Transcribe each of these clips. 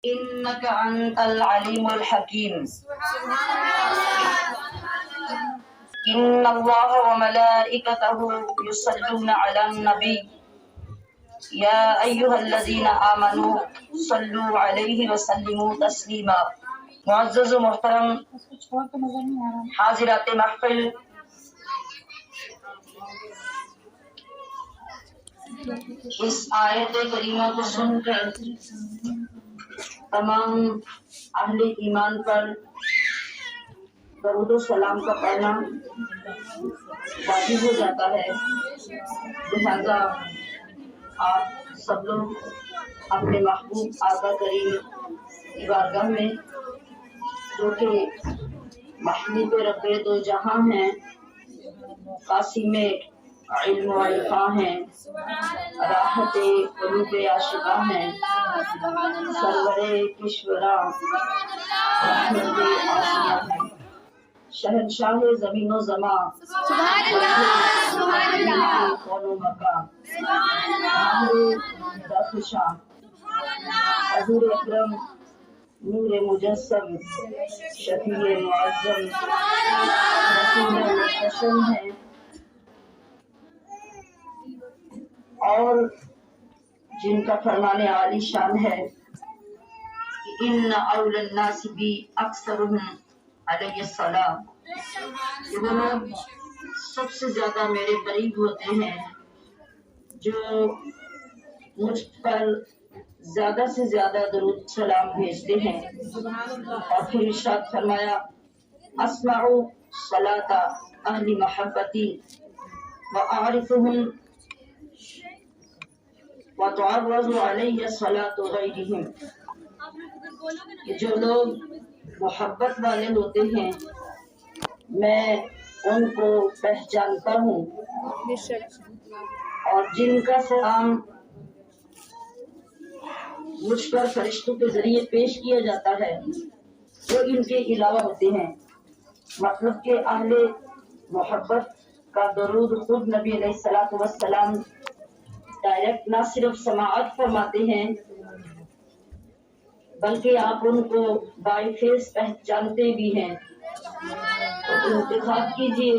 إنك أنت العليم الحكيم. إن الله وملائكته يصلون على النبي يا أيها الذين آمنوا صلوا عليه وسلموا تسلیما. معزز و محترم حاضرات محفل، اس آیت کریمہ کو سن کر تمام اہل ایمان پر درود و سلام کا پڑھنا واجب ہو جاتا ہے. لہذا آپ سب لوگ اپنے محبوب آقا کریم کی بارگاہ میں، جو کہ محبوب رب دو جہاں ہیں، قاسم علم و عرفاں ہیں، راحت قلوب عاشقاں ہیں، سرور کشورا رحمت آسیاں ہیں، شہنشاہ زمین و زمان، کون و مکان، درخشاں، حضور اکرم نور مجسم، شفیع معظم، رسول محتشم ہیں، اور جن کا فرمان عالی شان ہے کہ ان اول الناس بی اکثرہم علیہ السلام، کہ وہ لوگ سب سے زیادہ میرے قریب ہوتے ہیں جو مجھ پر زیادہ سے زیادہ درود سلام بھیجتے ہیں. اور پھر ارشاد فرمایا اسمع صلاۃ اہل محبتی واعرفهم وتعرض علیہ صلاۃ غیرہم، کہ جو لوگ محبت والے ہوتے ہیں میں ان کو پہچانتا ہوں، اور جن کا سلام مجھ پر فرشتوں کے ذریعے پیش کیا جاتا ہے وہ ان کے علاوہ ہوتے ہیں. مطلب کہ اہل محبت کا درود خود نبی علیہ الصلوۃ والسلام ڈائریکٹ نہ صرف سماعت فرماتے ہیں بلکہ آپ ان کو بائی فیس پہچانتے بھی ہیں. تو انتخاب کیجئے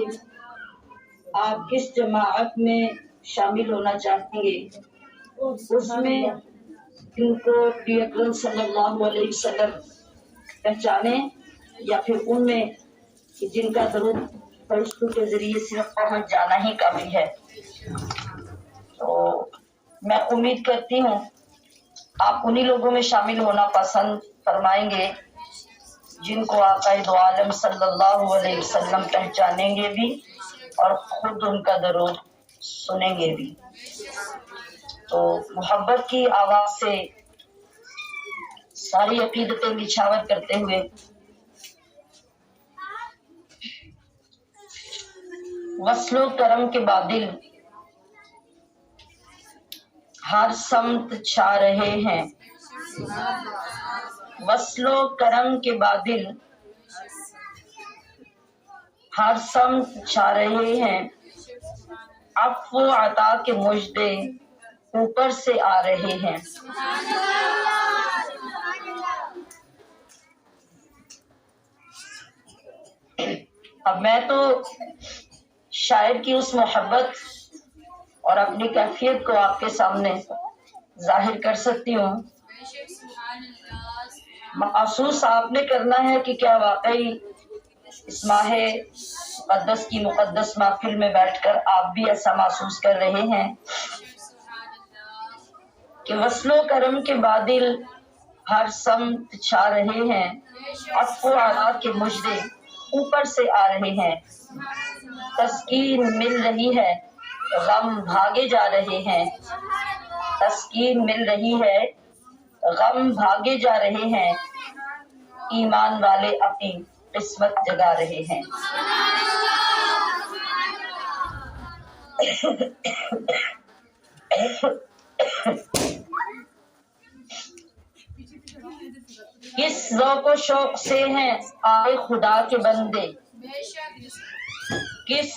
آپ کس جماعت میں شامل ہونا چاہتے ہیں، اس میں ان کو نبی اکرم صلی اللہ علیہ وسلم پہچانیں، یا پھر ان میں جن کا درود فرشتوں کے ذریعے صرف پہنچ جانا ہی کافی ہے. تو میں امید کرتی ہوں آپ انہی لوگوں میں شامل ہونا پسند فرمائیں گے جن کو آقا دو عالم صلی اللہ علیہ وسلم پہچانیں گے بھی اور خود ان کا درود سنیں گے بھی. تو محبت کی آواز سے ساری عقیدتیں نچھاور کرتے ہوئے وصل و کرم کے بادل ہر سمت چھا رہے ہیں، وصل و کرم کے بادل ہر سمت چھا رہے ہیں، عفو و عطا کے مژدے اوپر سے آ رہے ہیں. اب میں تو شاعر کی اس محبت اور اپنی کیفیت کو آپ کے سامنے ظاہر کر سکتی ہوں. محسوس آپ نے کرنا ہے کہ کیا واقعی اس ماہ مقدس کی مقدس محفل میں بیٹھ کر آپ بھی ایسا محسوس کر رہے ہیں کہ وصل و کرم کے بادل ہر سمت چھا رہے ہیں، عفو و عطا کے مژدے اوپر سے آ رہے ہیں، تسکین مل رہی ہے، غم بھاگے جا رہے ہیں، تسکین مل رہی ہے، غم بھاگے جا رہے ہیں، ایمان والے اپنی قسمت جگا رہے ہیں. کس ذوق و شوق سے ہیں آئے خدا کے بندے، کس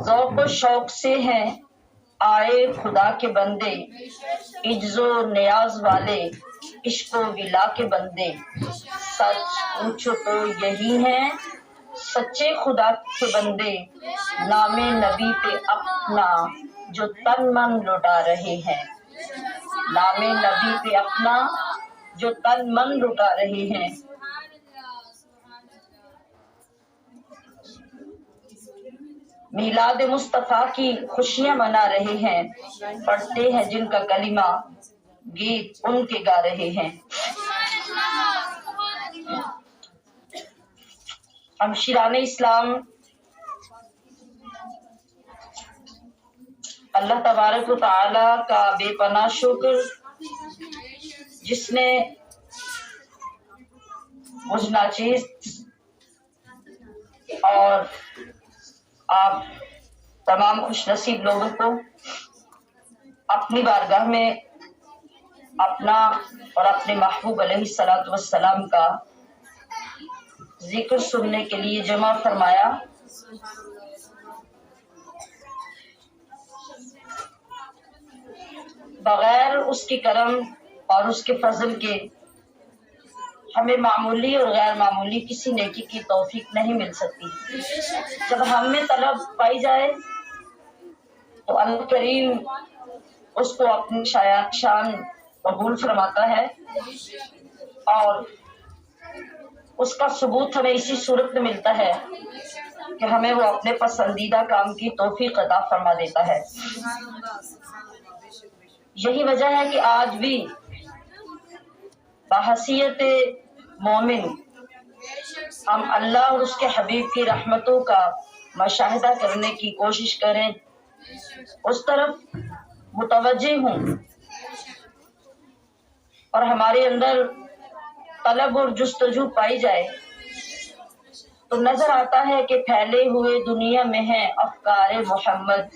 ذوق و شوق سے ہیں آئے خدا کے بندے، عجز و نیاز والے عشق و ولا کے بندے، سچ پوچھو تو یہی ہیں سچے خدا کے بندے، نام نبی پہ اپنا جو تن من لٹا رہے ہیں، نام نبی پہ اپنا جو تن من لٹا رہے ہیں۔ میلاد مصطفیٰ کی خوشیاں منا رہے ہیں، پڑھتے ہیں جن کا کلمہ، گیت ان کے گا رہے ہیں۔ ہم شیران اسلام اللہ تبارک و تعالی کا بے پناہ شکر، جس نے مجھ ناچیز اور آپ تمام خوش نصیب لوگوں کو اپنی بارگاہ میں اپنا اور اپنے محبوب علیہ الصلوۃ والسلام کا ذکر سننے کے لیے جمع فرمایا۔ بغیر اس کے کرم اور اس کے فضل کے ہمیں معمولی اور غیر معمولی کسی نیکی کی توفیق نہیں مل سکتی۔ جب ہم میں طلب پائی جائے تو اللہ کریم اس کو اپنی شان قبول فرماتا ہے، اور اس کا ثبوت ہمیں اسی صورت میں ملتا ہے کہ ہمیں وہ اپنے پسندیدہ کام کی توفیق عطا فرما دیتا ہے۔ یہی وجہ ہے کہ آج بھی بحیثیت مومن ہم اللہ اور اس کے حبیب کی رحمتوں کا مشاہدہ کرنے کی کوشش کریں، اس طرف متوجہ ہوں، اور ہمارے اندر طلب اور جستجو پائی جائے تو نظر آتا ہے کہ پھیلے ہوئے دنیا میں ہیں افکار محمد،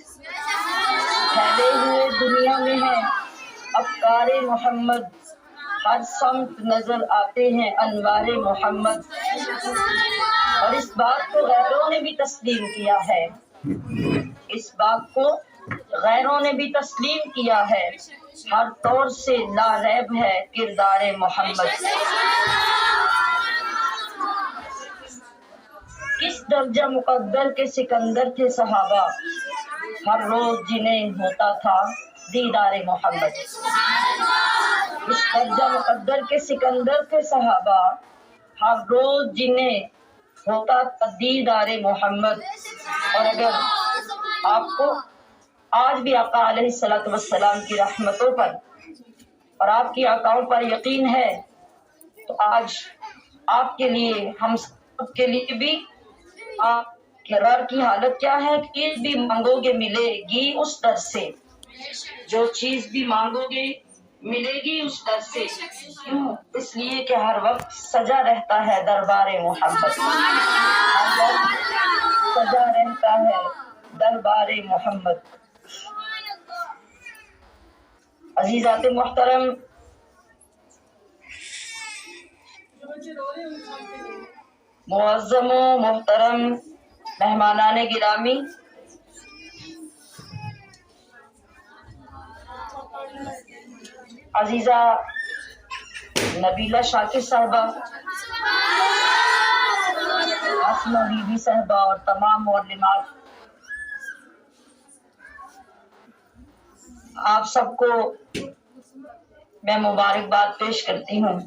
پھیلے ہوئے دنیا میں ہیں افکار محمد، ہر سمت نظر آتے ہیں انوار محمد، اور اس بات کو غیروں نے بھی تسلیم کیا ہے، اس بات کو غیروں نے بھی تسلیم کیا ہے، ہر طور سے لا ریب ہے کردار محمد۔ کس درجہ مقدر کے سکندر تھے صحابہ، ہر روز جنہیں ہوتا تھا دیدار محمد۔ اس درجہ مقدر کے سکندر تھے صحابہ، ہر روز جنہیں ہوتا تھا دیدار محمد۔ اور اگر آپ کو آج بھی آقا علیہ الصلوۃ والسلام کی رحمتوں پر اور آپ کی عطاؤں پر یقین ہے تو آج آپ کے لیے، ہم سب کے لیے بھی آپ کے در کی حالت کیا ہے کہ بھی مانگو گے ملے گی اس در سے، جو چیز بھی مانگو گے ملے گی اس در سے، کیوں؟ اس لیے کہ ہر وقت سجا رہتا ہے دربار محمد، ہر وقت سجا رہتا ہے دربار محمد۔ عزیزات محترم، معظم و محترم مہمانان گرامی، عزیزہ نبیلہ شاکر صاحبہ، آسمہ بی بی صاحبہ اور تمام معلمات، آپ سب کو میں مبارکباد پیش کرتی ہوں۔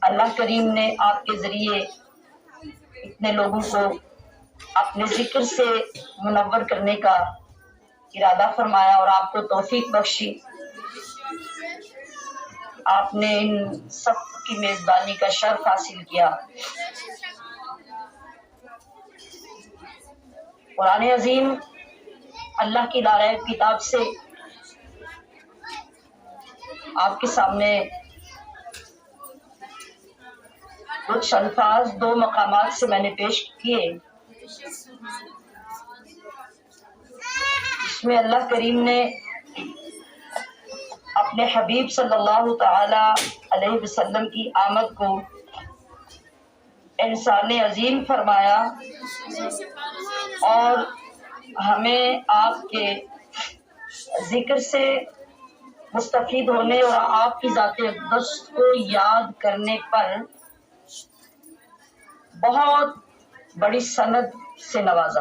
اللہ کریم نے آپ کے ذریعے اتنے لوگوں کو اپنے ذکر سے منور کرنے کا ارادہ فرمایا اور آپ کو توفیق بخشی۔ آپ نے ان سب کی میزبانی کا شرف حاصل کیا۔ قرآن عظیم اللہ کی لارب کتاب سے آپ کے سامنے کچھ الفاظ دو مقامات سے میں نے پیش کیے، جس میں اللہ کریم نے اپنے حبیب صلی اللہ تعالی علیہ وسلم کی آمد کو انسان عظیم فرمایا، اور ہمیں آپ کے ذکر سے مستفید ہونے اور آپ کی ذات اقدس کو یاد کرنے پر بہت بڑی سند سے نوازا۔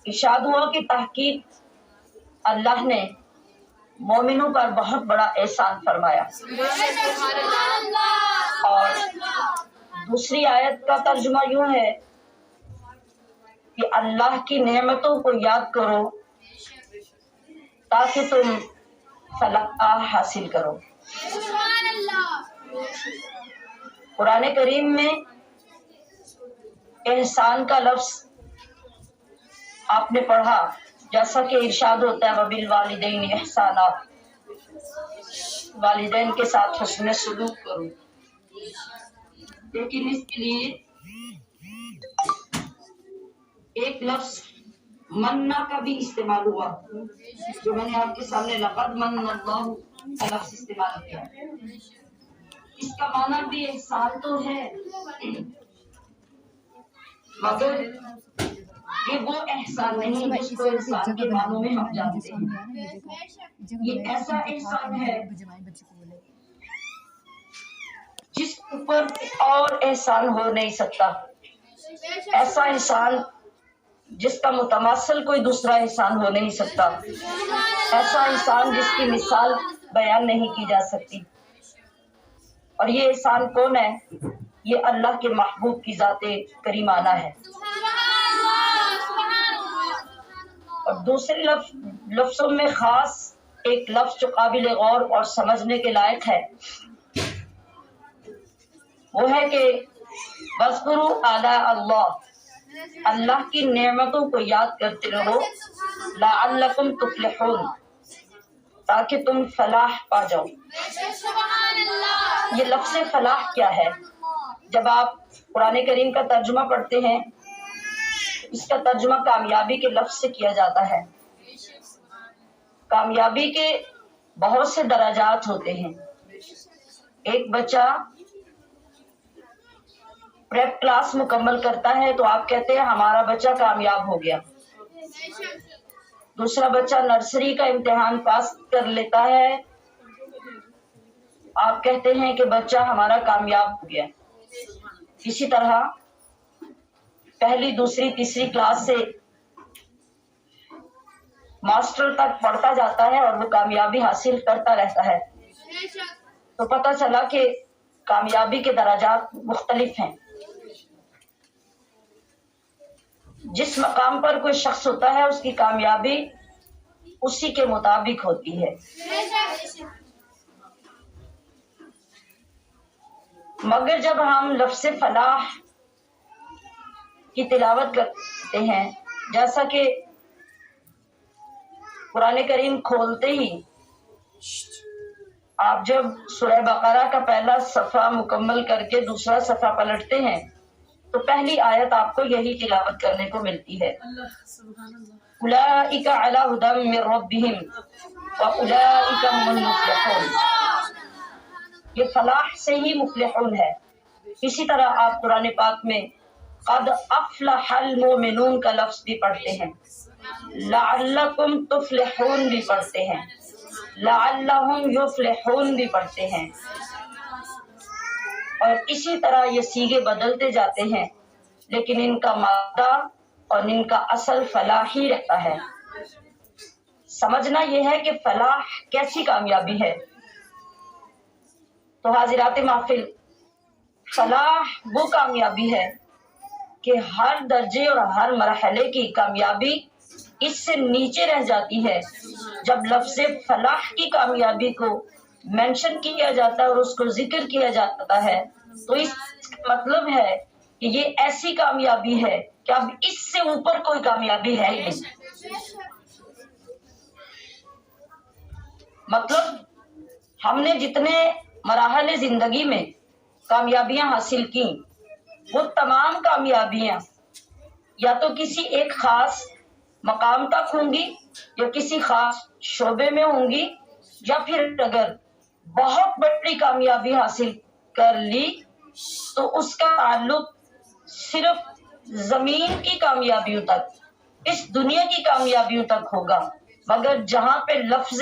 ارشاد ہوا کہ تحقیق اللہ نے مومنوں پر بہت بڑا احسان فرمایا۔ اور دوسری آیت کا ترجمہ یوں ہے کہ اللہ کی نعمتوں کو یاد کرو تاکہ تم فلاح حاصل کرو۔ قرآن کریم میں احسان کا لفظ آپ نے پڑھا، جیسا کہ ارشاد ہوتا ہے وَبِالْوَالِدَيْنِ احسانا، والدین کے ساتھ حسن سلوک کرو، لیکن اس کے لیے ایک لفظ مننا کا بھی استعمال ہوا، جو میں نے آپ کے سامنے لقد من اللہ کا لفظ استعمال کیا۔ اس کا معنی بھی احسان تو ہے، مگر یہ وہ احسان نہیں جس کو احسان کے معنوں میں ہم جانتے ہیں۔ یہ ایسا احسان ہے جس اوپر اور احسان ہو نہیں سکتا، ایسا احسان جس کا متماثل کوئی دوسرا احسان ہو نہیں سکتا، ایسا احسان جس کی مثال بیان نہیں کی جا سکتی۔ اور یہ احسان کون ہے؟ یہ اللہ کے محبوب کی ذات کریمانہ ہے۔ اور دوسرے لفظوں میں خاص ایک لفظ جو قابل غور اور سمجھنے کے لائق ہے وہ ہے کہ وَاذْكُرُوا آلاءَ اللَّهِ، اللہ کی نعمتوں کو یاد کرتے رہو، لَعَلَّكُمْ تُفْلِحُونَ، تاکہ تم فلاح پا جاؤ۔ یہ لفظ فلاح کیا ہے؟ جب آپ قرآن کریم کا ترجمہ پڑھتے ہیں اس کا ترجمہ کامیابی کے لفظ سے کیا جاتا ہے۔ کامیابی کے بہت سے درجات ہوتے ہیں۔ ایک بچہ پریپ کلاس مکمل کرتا ہے تو آپ کہتے ہیں ہمارا بچہ کامیاب ہو گیا۔ دوسرا بچہ نرسری کا امتحان پاس کر لیتا ہے، آپ کہتے ہیں کہ بچہ ہمارا کامیاب ہو گیا۔ اسی طرح پہلی، دوسری، تیسری کلاس سے ماسٹر تک پڑھتا جاتا ہے اور وہ کامیابی حاصل کرتا رہتا ہے، تو پتہ چلا کہ کامیابی کے درجات مختلف ہیں۔ جس مقام پر کوئی شخص ہوتا ہے اس کی کامیابی اسی کے مطابق ہوتی ہے۔ مگر جب ہم لفظ فلاح کی تلاوت کرتے ہیں، جیسا کہ قرآن کریم کھولتے ہی آپ جب سورہ بقرہ کا پہلا صفحہ مکمل کر کے دوسرا صفحہ پلٹتے ہیں تو پہلی آیت آپ کو یہی تلاوت کرنے کو ملتی ہے، اولئک علی ھدی من ربہم واولئک ھم المفلحون۔ یہ فلاح سے ہی مفلحون ہے۔ اسی طرح آپ قرآن پاک میں قد افلح المؤمنون کا لفظ بھی پڑھتے ہیں، لعلکم تفلحون بھی پڑھتے ہیں، لعلہم یفلحون بھی پڑھتے ہیں، اور اسی طرح یہ صیغے بدلتے جاتے ہیں، لیکن ان کا مادہ اور ان کا اصل فلاح ہی رہتا ہے۔ سمجھنا یہ ہے کہ فلاح کیسی کامیابی ہے۔ تو حاضرات محفل، فلاح وہ کامیابی ہے کہ ہر درجے اور ہر مرحلے کی کامیابی اس سے نیچے رہ جاتی ہے جب لفظ فلاح کی کامیابی کو مینشن کیا جاتا ہے اور اس کو ذکر کیا جاتا ہے، تو اس کا مطلب ہے کہ یہ ایسی کامیابی ہے کہ اب اس سے اوپر کوئی کامیابی ہے ہی نہیں۔ مطلب ہم نے جتنے مراحل زندگی میں کامیابیاں حاصل کی وہ تمام کامیابیاں یا تو کسی ایک خاص مقام تک ہوں گی یا کسی خاص شعبے میں ہوں گی، یا پھر اگر بہت بڑی کامیابی حاصل کر لی تو اس کا تعلق صرف زمین کی کامیابیوں تک اس دنیا کی کامیابیوں تک ہوگا، مگر جہاں پہ لفظ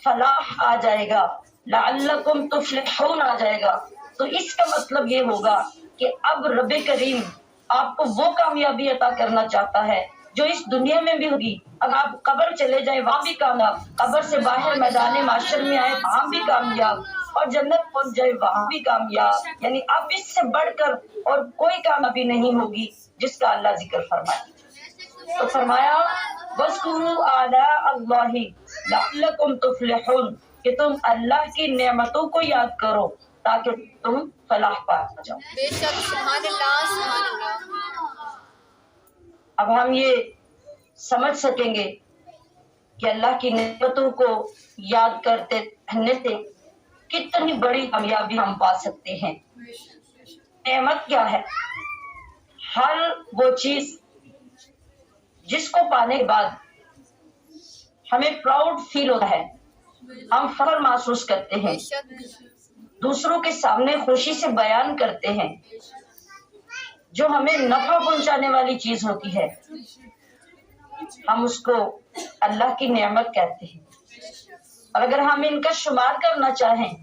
فلاح آ جائے گا، لعلکم تفلحون آ جائے گا، تو اس کا مطلب یہ ہوگا کہ اب رب کریم آپ کو وہ کامیابی عطا کرنا چاہتا ہے جو اس دنیا میں بھی ہوگی۔ اب آپ قبر چلے جائیں وہاں بھی کامیاب، قبر سے باہر میدان معاشر میں آئے وہاں بھی کامیاب، اور جنت پہنچ جائے وہاں بھی کامیاب۔ یعنی اب اس سے بڑھ کر اور کوئی کامیابی نہیں ہوگی جس کا اللہ ذکر فرمائے۔ تو فرمایا وَاذْكُرُوا آلَاءَ اللَّهِ لَعَلَّكُمْ تُفْلِحُونَ، کہ تم اللہ کی نعمتوں کو یاد کرو تاکہ تم فلاح پا جاؤ۔ بے شک، سبحان اللہ، سبحان اللہ۔ اب ہم یہ سمجھ سکیں گے کہ اللہ کی نعمتوں کو یاد کرتے رہنے سے کتنی بڑی کامیابی ہم پا سکتے ہیں۔ نعمت کیا ہے؟ ہر وہ چیز جس کو پانے کے بعد ہمیں پراؤڈ فیل ہوتا ہے، ہم فخر محسوس کرتے ہیں، بے شک، دوسروں کے سامنے خوشی سے بیان کرتے ہیں، جو ہمیں نفع پہنچانے والی چیز ہوتی ہے ہم اس کو اللہ کی نعمت کہتے ہیں۔ اور اگر ہم ان کا شمار کرنا چاہیں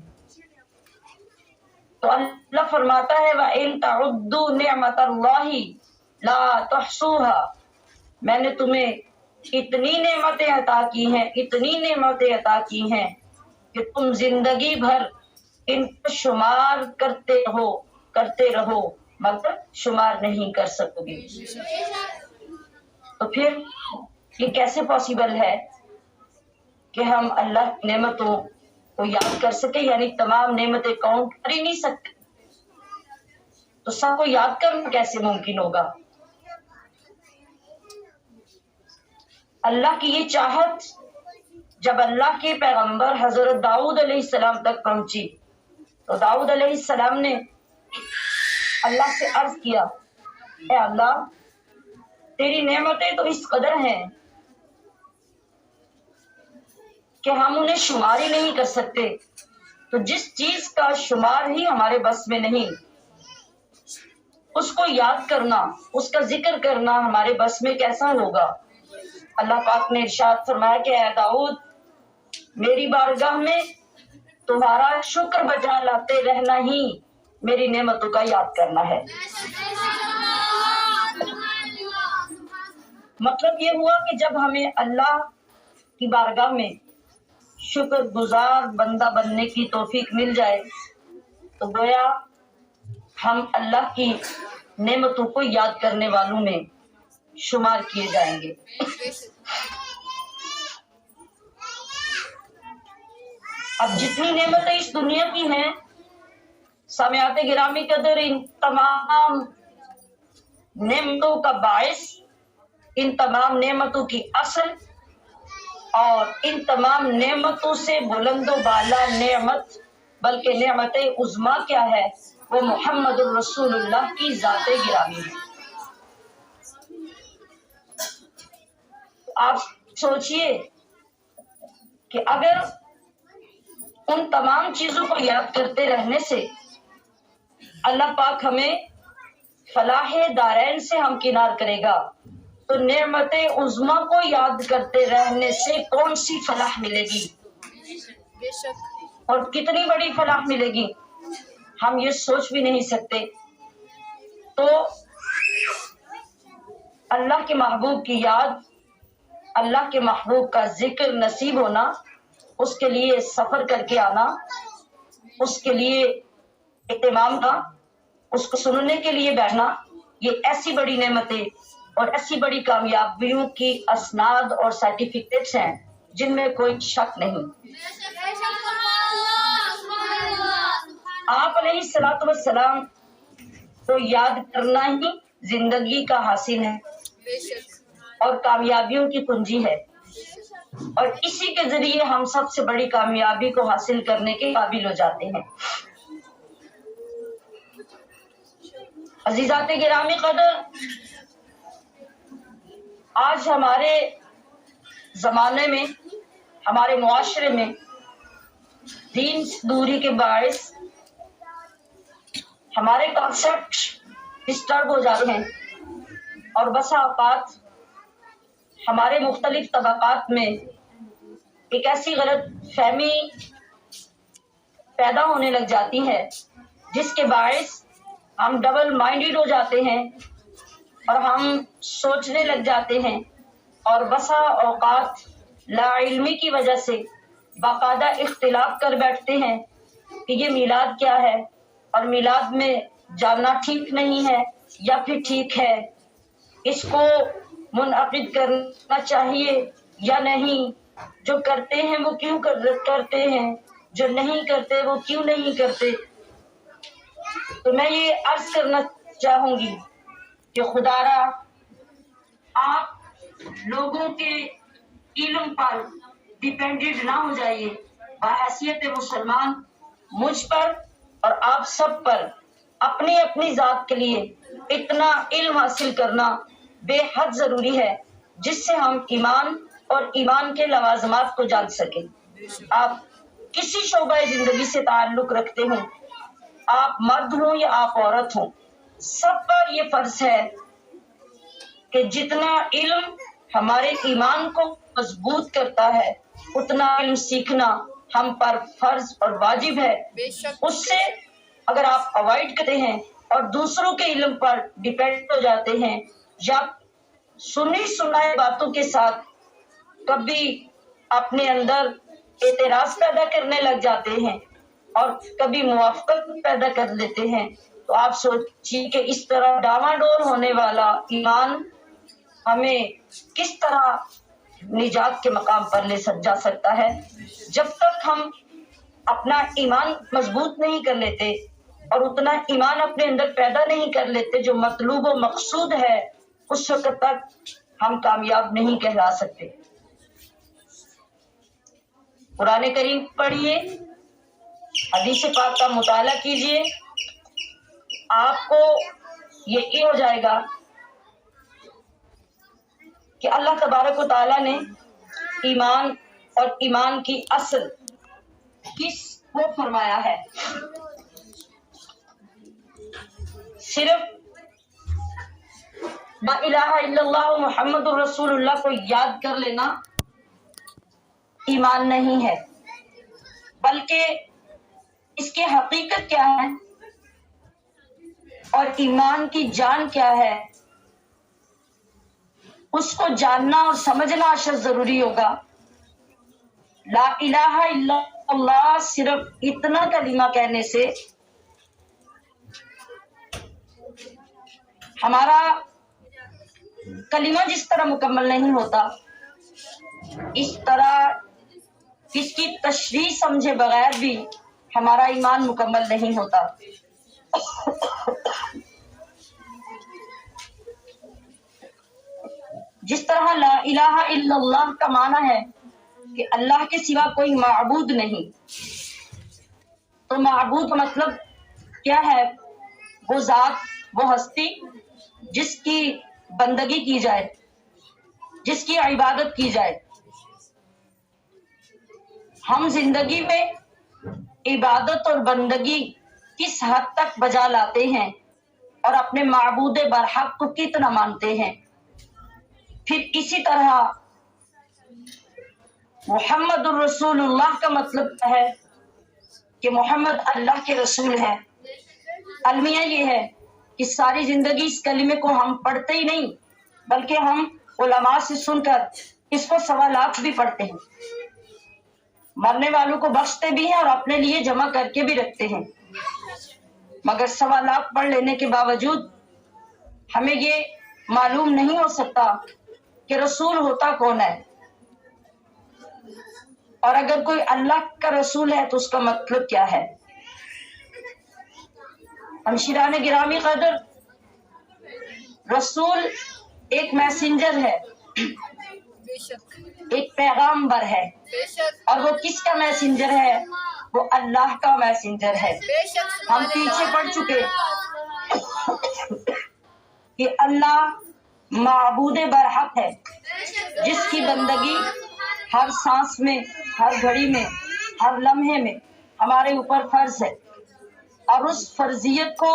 تو اللہ فرماتا ہے وَإِن تَعُدُّوا نِعْمَةَ اللَّهِ لَا تُحْصُوهَا، میں نے تمہیں اتنی نعمتیں عطا کی ہیں، اتنی نعمتیں عطا کی ہیں کہ تم زندگی بھر ان کو شمار کرتے رہو مگر شمار نہیں کر سکو گے۔ تو پھر یہ کیسے پاسبل ہے کہ ہم اللہ کی نعمتوں کو یاد کر سکیں؟ یعنی تمام نعمتیں کاؤنٹ کر ہی نہیں سکتے، تو سب کو یاد کرنا کیسے ممکن ہوگا؟ اللہ کی یہ چاہت جب اللہ کے پیغمبر حضرت داؤد علیہ السلام تک پہنچی تو داؤد علیہ السلام نے اللہ سے عرض کیا، اے اللہ تیری نعمتیں تو اس قدر ہیں کہ ہم انہیں شمار ہی نہیں کر سکتے، تو جس چیز کا شمار ہی ہمارے بس میں نہیں اس کو یاد کرنا، اس کا ذکر کرنا ہمارے بس میں کیسا ہوگا؟ اللہ پاک نے ارشاد فرمایا کہ اے داؤد میری بارگاہ میں تمہارا شکر بجا لاتے رہنا ہی میری نعمتوں کا یاد کرنا ہے۔ مطلب یہ ہوا کہ جب ہمیں اللہ کی بارگاہ میں شکر گزار بندہ بننے کی توفیق مل جائے تو گویا ہم اللہ کی نعمتوں کو یاد کرنے والوں میں شمار کیے جائیں گے۔ اب جتنی نعمتیں اس دنیا کی ہیں سامعات گرامی قدر، ان تمام نعمتوں کا باعث، ان تمام نعمتوں کی اصل اور ان تمام نعمتوں سے بلند و بالا نعمت بلکہ نعمت عظمیٰ کیا ہے؟ وہ محمد الرسول اللہ کی ذات گرامی ہے۔ آپ سوچئے کہ اگر ان تمام چیزوں کو یاد کرتے رہنے سے اللہ پاک ہمیں فلاح دارین سے ہمکنار کرے گا، تو نعمت عظمیٰ کو یاد کرتے رہنے سے کون سی فلاح ملے گی اور کتنی بڑی فلاح ملے گی ہم یہ سوچ بھی نہیں سکتے۔ تو اللہ کے محبوب کی یاد، اللہ کے محبوب کا ذکر نصیب ہونا، اس کے لیے سفر کر کے آنا، اس کے لیے اہتمام کا، اس کو سننے کے لیے بیٹھنا، یہ ایسی بڑی نعمتیں اور ایسی بڑی کامیابیوں کی اسناد اور سرٹیفکیٹس ہیں جن میں کوئی شک نہیں۔ آپ علیہ الصلوۃ والسلام کو یاد کرنا ہی زندگی کا حاصل ہے اور کامیابیوں کی کنجی ہے، اور اسی کے ذریعے ہم سب سے بڑی کامیابی کو حاصل کرنے کے قابل ہو جاتے ہیں۔ عزیزات گرامی قدر، آج ہمارے زمانے میں، ہمارے معاشرے میں دین سے دوری کے باعث ہمارے کانسیپٹ ڈسٹرب ہو جاتے ہیں، اور بسا اوقات ہمارے مختلف طبقات میں ایک ایسی غلط فہمی پیدا ہونے لگ جاتی ہے جس کے باعث ہم ڈبل مائنڈیڈ ہو جاتے ہیں اور ہم سوچنے لگ جاتے ہیں، اور بسا اوقات لا علمی کی وجہ سے باقاعدہ اختلاف کر بیٹھتے ہیں کہ یہ میلاد کیا ہے، اور میلاد میں جاننا ٹھیک نہیں ہے یا پھر ٹھیک ہے، اس کو منعقد کرنا چاہیے یا نہیں، جو کرتے ہیں وہ کیوں کرتے ہیں، جو نہیں کرتے وہ کیوں نہیں کرتے۔ تو میں یہ عرض کرنا چاہوں گی کہ خدا را آپ لوگوں کے علم پر ڈیپینڈنٹ نہ ہو جائیے، بحیثیت مسلمان مجھ پر اور آپ سب پر اپنی اپنی ذات کے لیے اتنا علم حاصل کرنا بے حد ضروری ہے جس سے ہم ایمان اور ایمان کے لوازمات کو جان سکیں۔ آپ کسی شعبہ زندگی سے تعلق رکھتے ہوں، آپ مرد ہوں یا آپ عورت ہوں، سب پر یہ فرض ہے کہ جتنا علم ہمارے ایمان کو مضبوط کرتا ہے اتنا علم سیکھنا ہم پر فرض اور واجب ہے۔ بے شک اس سے اگر آپ اوائڈ کرتے ہیں اور دوسروں کے علم پر ڈیپینڈ ہو جاتے ہیں یا سنی سنائے باتوں کے ساتھ کبھی اپنے اندر اعتراض پیدا کرنے لگ جاتے ہیں اور کبھی موافقت پیدا کر لیتے ہیں، تو آپ سوچیے کہ اس طرح ڈاواں ڈول ہونے والا ایمان ہمیں کس طرح نجات کے مقام پر لے جا سکتا ہے۔ جب تک ہم اپنا ایمان مضبوط نہیں کر لیتے اور اتنا ایمان اپنے اندر پیدا نہیں کر لیتے جو مطلوب و مقصود ہے، اس وقت تک ہم کامیاب نہیں کہلا سکتے۔ قرآن کریم پڑھیے، حدیث پاک کا مطالعہ کیجیے، آپ کو یقین ہو جائے گا کہ اللہ تبارک و تعالیٰ نے ایمان اور ایمان کی اصل کس کو فرمایا ہے۔ صرف لا الہ الا اللہ محمد الرسول اللہ کو یاد کر لینا ایمان نہیں ہے، بلکہ اس کی حقیقت کیا ہے اور ایمان کی جان کیا ہے، اس کو جاننا اور سمجھنا اشد ضروری ہوگا۔ لا الہ الا اللہ صرف اتنا کلمہ کہنے سے ہمارا کلمہ جس طرح مکمل نہیں ہوتا، اس طرح اس کی تشریح سمجھے بغیر بھی ہمارا ایمان مکمل نہیں ہوتا۔ جس طرح لا الہ الا اللہ کا معنی ہے کہ اللہ کے سوا کوئی معبود نہیں، تو معبود کا مطلب کیا ہے؟ وہ ذات، وہ ہستی جس کی بندگی کی جائے، جس کی عبادت کی جائے۔ ہم زندگی میں عبادت اور بندگی کس حد تک بجا لاتے ہیں اور اپنے معبود برحق کو کتنا مانتے ہیں، پھر اسی طرح محمد الرسول اللہ کا مطلب کیا ہے کہ محمد اللہ کے رسول ہے۔ المیہ یہ ہے کہ ساری زندگی اس کلمے کو ہم پڑھتے ہی نہیں بلکہ ہم علماء سے سن کر اس کو 1.25 لاکھ بھی پڑھتے ہیں، مرنے والوں کو بخشتے بھی ہیں اور اپنے لیے جمع کر کے بھی رکھتے ہیں، مگر 1.25 لاکھ پڑھ لینے کے باوجود ہمیں یہ معلوم نہیں ہو سکتا کہ رسول ہوتا کون ہے، اور اگر کوئی اللہ کا رسول ہے تو اس کا مطلب کیا ہے۔ ہمشیران گرامی قدر، رسول ایک میسنجر ہے، بے شک ایک پیغامبر ہے، بے شک اور وہ کس کا میسنجر ہے؟ وہ اللہ کا میسنجر ہے۔ بے شک ہم سبحان پیچھے اللہ پڑ چکے کہ اللہ معبود برحق ہے جس کی بندگی ہر سانس میں، ہر گھڑی میں، ہر لمحے میں ہمارے اوپر فرض ہے، اور اس فرضیت کو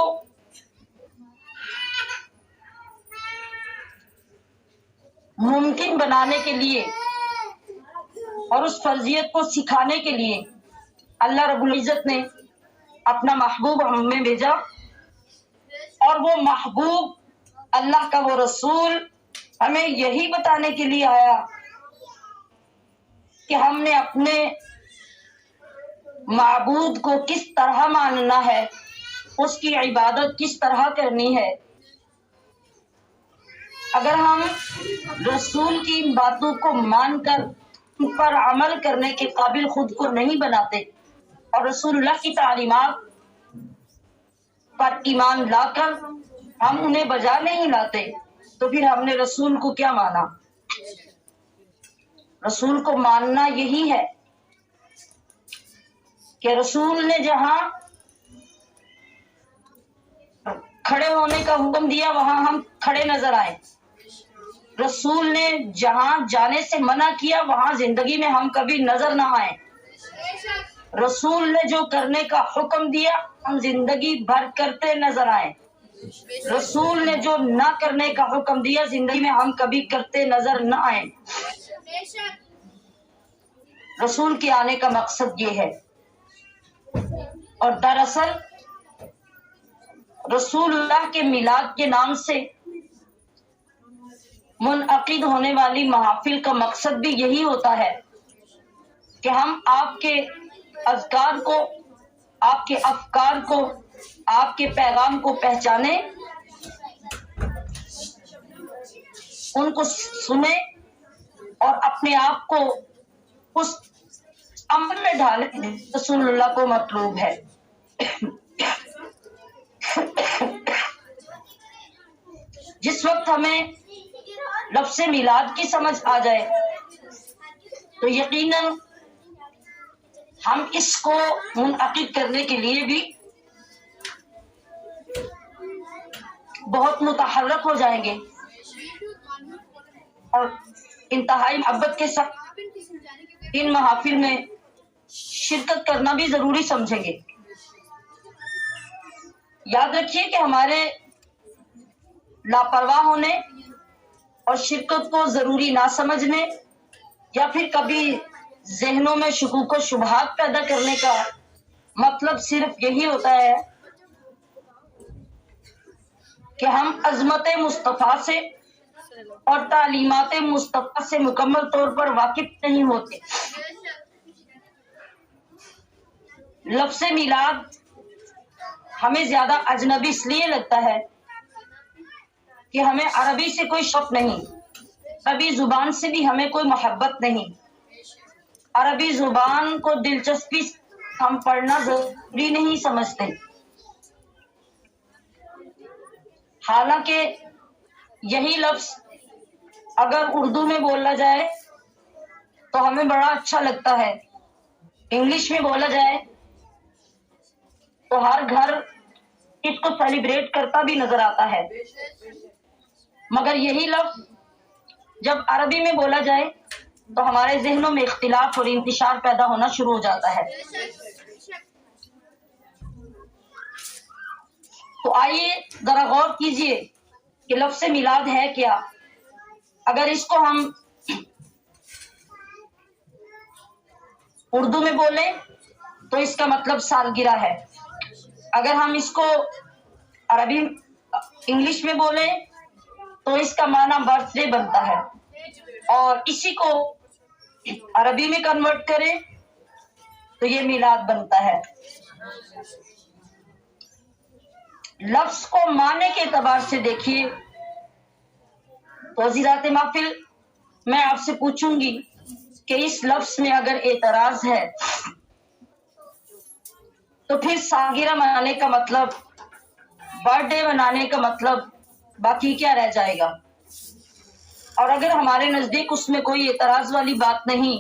ممکن بنانے کے لیے اور اس فرضیت کو سکھانے کے لیے اللہ رب العزت نے اپنا محبوب ہم میں بھیجا، اور وہ محبوب اللہ کا وہ رسول ہمیں یہی بتانے کے لیے آیا کہ ہم نے اپنے معبود کو کس طرح ماننا ہے، اس کی عبادت کس طرح کرنی ہے۔ اگر ہم رسول کی ان باتوں کو مان کر ان پر عمل کرنے کے قابل خود کو نہیں بناتے اور رسول اللہ کی تعلیمات پر ایمان لا کر ہم انہیں بجا نہیں لاتے، تو پھر ہم نے رسول کو کیا مانا؟ رسول کو ماننا یہی ہے کہ رسول نے جہاں کھڑے ہونے کا حکم دیا وہاں ہم کھڑے نظر آئے، رسول نے جہاں جانے سے منع کیا وہاں زندگی میں ہم کبھی نظر نہ آئے، رسول نے جو کرنے کا حکم دیا ہم زندگی بھر کرتے نظر آئے، رسول نے جو نہ کرنے کا حکم دیا زندگی میں ہم کبھی کرتے نظر نہ آئے۔ رسول کے آنے کا مقصد یہ ہے، اور دراصل رسول اللہ کے میلاد کے نام سے منعقد ہونے والی محافل کا مقصد بھی یہی ہوتا ہے کہ ہم آپ کے اذکار کو، آپ کے افکار کو، آپ کے پیغام کو پہچانیں، ان کو سنیں اور اپنے آپ کو اس عمل میں ڈالیں رسول اللہ کو مطلوب ہے۔ جس وقت ہمیں لفظ میلاد کی سمجھ آ جائے تو یقیناً ہم اس کو منعقد کرنے کے لیے بھی بہت متحرک ہو جائیں گے اور انتہائی محبت کے ساتھ ان محافل میں شرکت کرنا بھی ضروری سمجھیں گے۔ یاد رکھیے کہ ہمارے لاپرواہ ہونے اور شرکت کو ضروری نہ سمجھنے یا پھر کبھی ذہنوں میں شکوک و شبہات پیدا کرنے کا مطلب صرف یہی ہوتا ہے کہ ہم عظمت مصطفیٰ سے اور تعلیمات مصطفیٰ سے مکمل طور پر واقف نہیں ہوتے۔ لفظ میلاد ہمیں زیادہ اجنبی اس لیے لگتا ہے کہ ہمیں عربی سے کوئی شوق نہیں، عربی زبان سے بھی ہمیں کوئی محبت نہیں، عربی زبان کو دلچسپی ہم پڑھنا ضروری نہیں سمجھتے، حالانکہ یہی لفظ اگر اردو میں بولا جائے تو ہمیں بڑا اچھا لگتا ہے، انگلش میں بولا جائے تو ہر گھر اس کو سیلیبریٹ کرتا بھی نظر آتا ہے، مگر یہی لفظ جب عربی میں بولا جائے تو ہمارے ذہنوں میں اختلاف اور انتشار پیدا ہونا شروع ہو جاتا ہے۔ تو آئیے ذرا غور کیجئے کہ لفظ میلاد ہے کیا۔ اگر اس کو ہم اردو میں بولیں تو اس کا مطلب سالگرہ ہے، اگر ہم اس کو عربی انگلش میں بولیں تو اس کا معنی برتھ ڈے بنتا ہے، اور اسی کو عربی میں کنورٹ کریں تو یہ میلاد بنتا ہے۔ لفظ کو معنی کے اعتبار سے دیکھیے تو حضرات محفل میں آپ سے پوچھوں گی کہ اس لفظ میں اگر اعتراض ہے تو پھر سالگرہ منانے کا مطلب، برتھ ڈے منانے کا مطلب باقی کیا رہ جائے گا؟ اور اگر ہمارے نزدیک اس میں کوئی اعتراض والی بات نہیں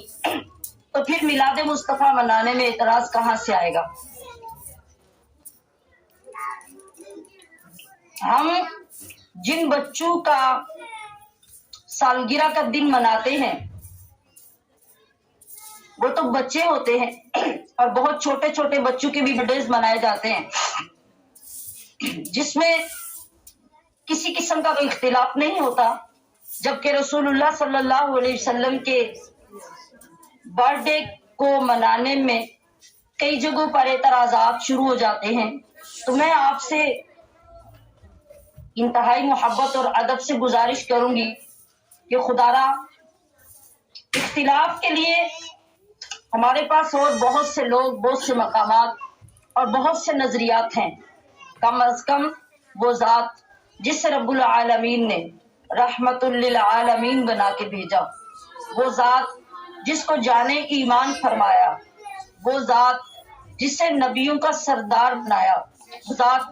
تو پھر میلاد مصطفیٰ منانے میں اعتراض کہاں سے آئے گا؟ ہم جن بچوں کا سالگرہ کا دن مناتے ہیں وہ تو بچے ہوتے ہیں، اور بہت چھوٹے چھوٹے بچوں کے بھی برتھ ڈیز منائے جاتے ہیں جس میں کسی قسم کا کوئی اختلاف نہیں ہوتا جبکہ رسول اللہ صلی اللہ علیہ وسلم کے برتھ ڈے کو منانے میں کئی جگہوں پر اعتراضات شروع ہو جاتے ہیں، تو میں آپ سے انتہائی محبت اور ادب سے گزارش کروں گی کہ خدا را اختلاف کے لیے ہمارے پاس اور بہت سے لوگ، بہت سے مقامات اور بہت سے نظریات ہیں، کم از کم وہ ذات جس رب العالمین نے رحمت للعالمین بنا کے بھیجا، وہ ذات جس کو جانے ایمان فرمایا، وہ ذات جس سے نبیوں کا سردار بنایا، وہ ذات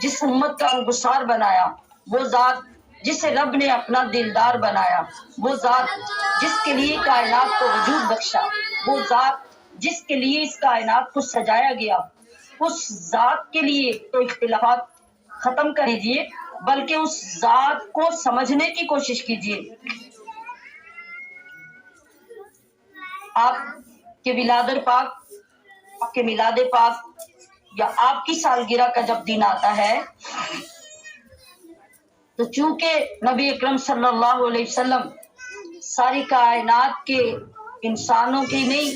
جس امت کا انگسار بنایا، وہ ذات جسے رب نے اپنا دلدار بنایا، وہ ذات جس کے لیے کائنات کو وجود بخشا، وہ ذات جس کے لیے اس کائنات کو سجایا گیا، اس ذات کے لیے تو اختلافات ختم کر دیجیے، بلکہ اس ذات کو سمجھنے کی کوشش کیجیے۔ آپ کے میلاد پاک یا آپ کی سالگرہ کا جب دن آتا ہے تو چونکہ نبی اکرم صلی اللہ علیہ وسلم ساری کائنات کے انسانوں کی نہیں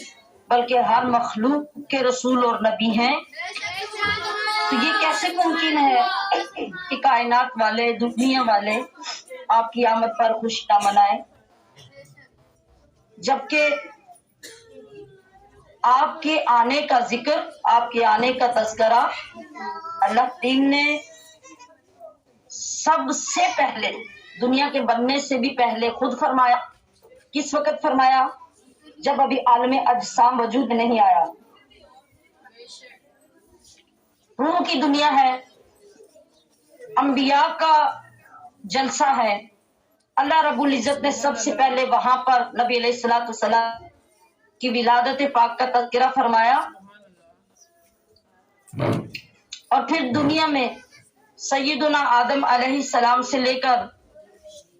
بلکہ ہر مخلوق کے رسول اور نبی ہیں، تو یہ کیسے ممکن ہے کہ کائنات والے، دنیا والے آپ کی آمد پر خوشی نہ منائیں، جبکہ آپ کے آنے کا ذکر، آپ کے آنے کا تذکرہ اللہ تعالی نے سب سے پہلے، دنیا کے بننے سے بھی پہلے خود فرمایا۔ کس وقت فرمایا؟ جب ابھی عالم اجسام وجود نہیں آیا، روح کی دنیا ہے، انبیاء کا جلسہ ہے، اللہ رب العزت نے سب سے پہلے وہاں پر نبی علیہ الصلوۃ والسلام کی ولادت پاک کا تذکرہ فرمایا، اور پھر دنیا میں سیدنا آدم علیہ السلام سے لے کر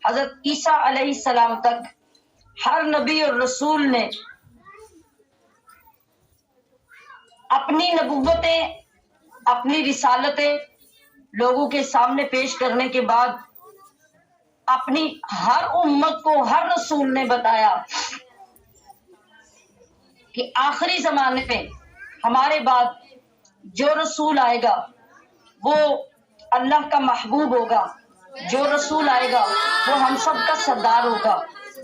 حضرت عیسیٰ علیہ السلام تک ہر نبی اور رسول نے اپنی نبوتیں، اپنی رسالتیں لوگوں کے سامنے پیش کرنے کے بعد اپنی ہر امت کو، ہر رسول نے بتایا کہ آخری زمانے میں ہمارے بعد جو رسول آئے گا وہ اللہ کا محبوب ہوگا، جو رسول آئے گا وہ ہم سب کا سردار ہوگا،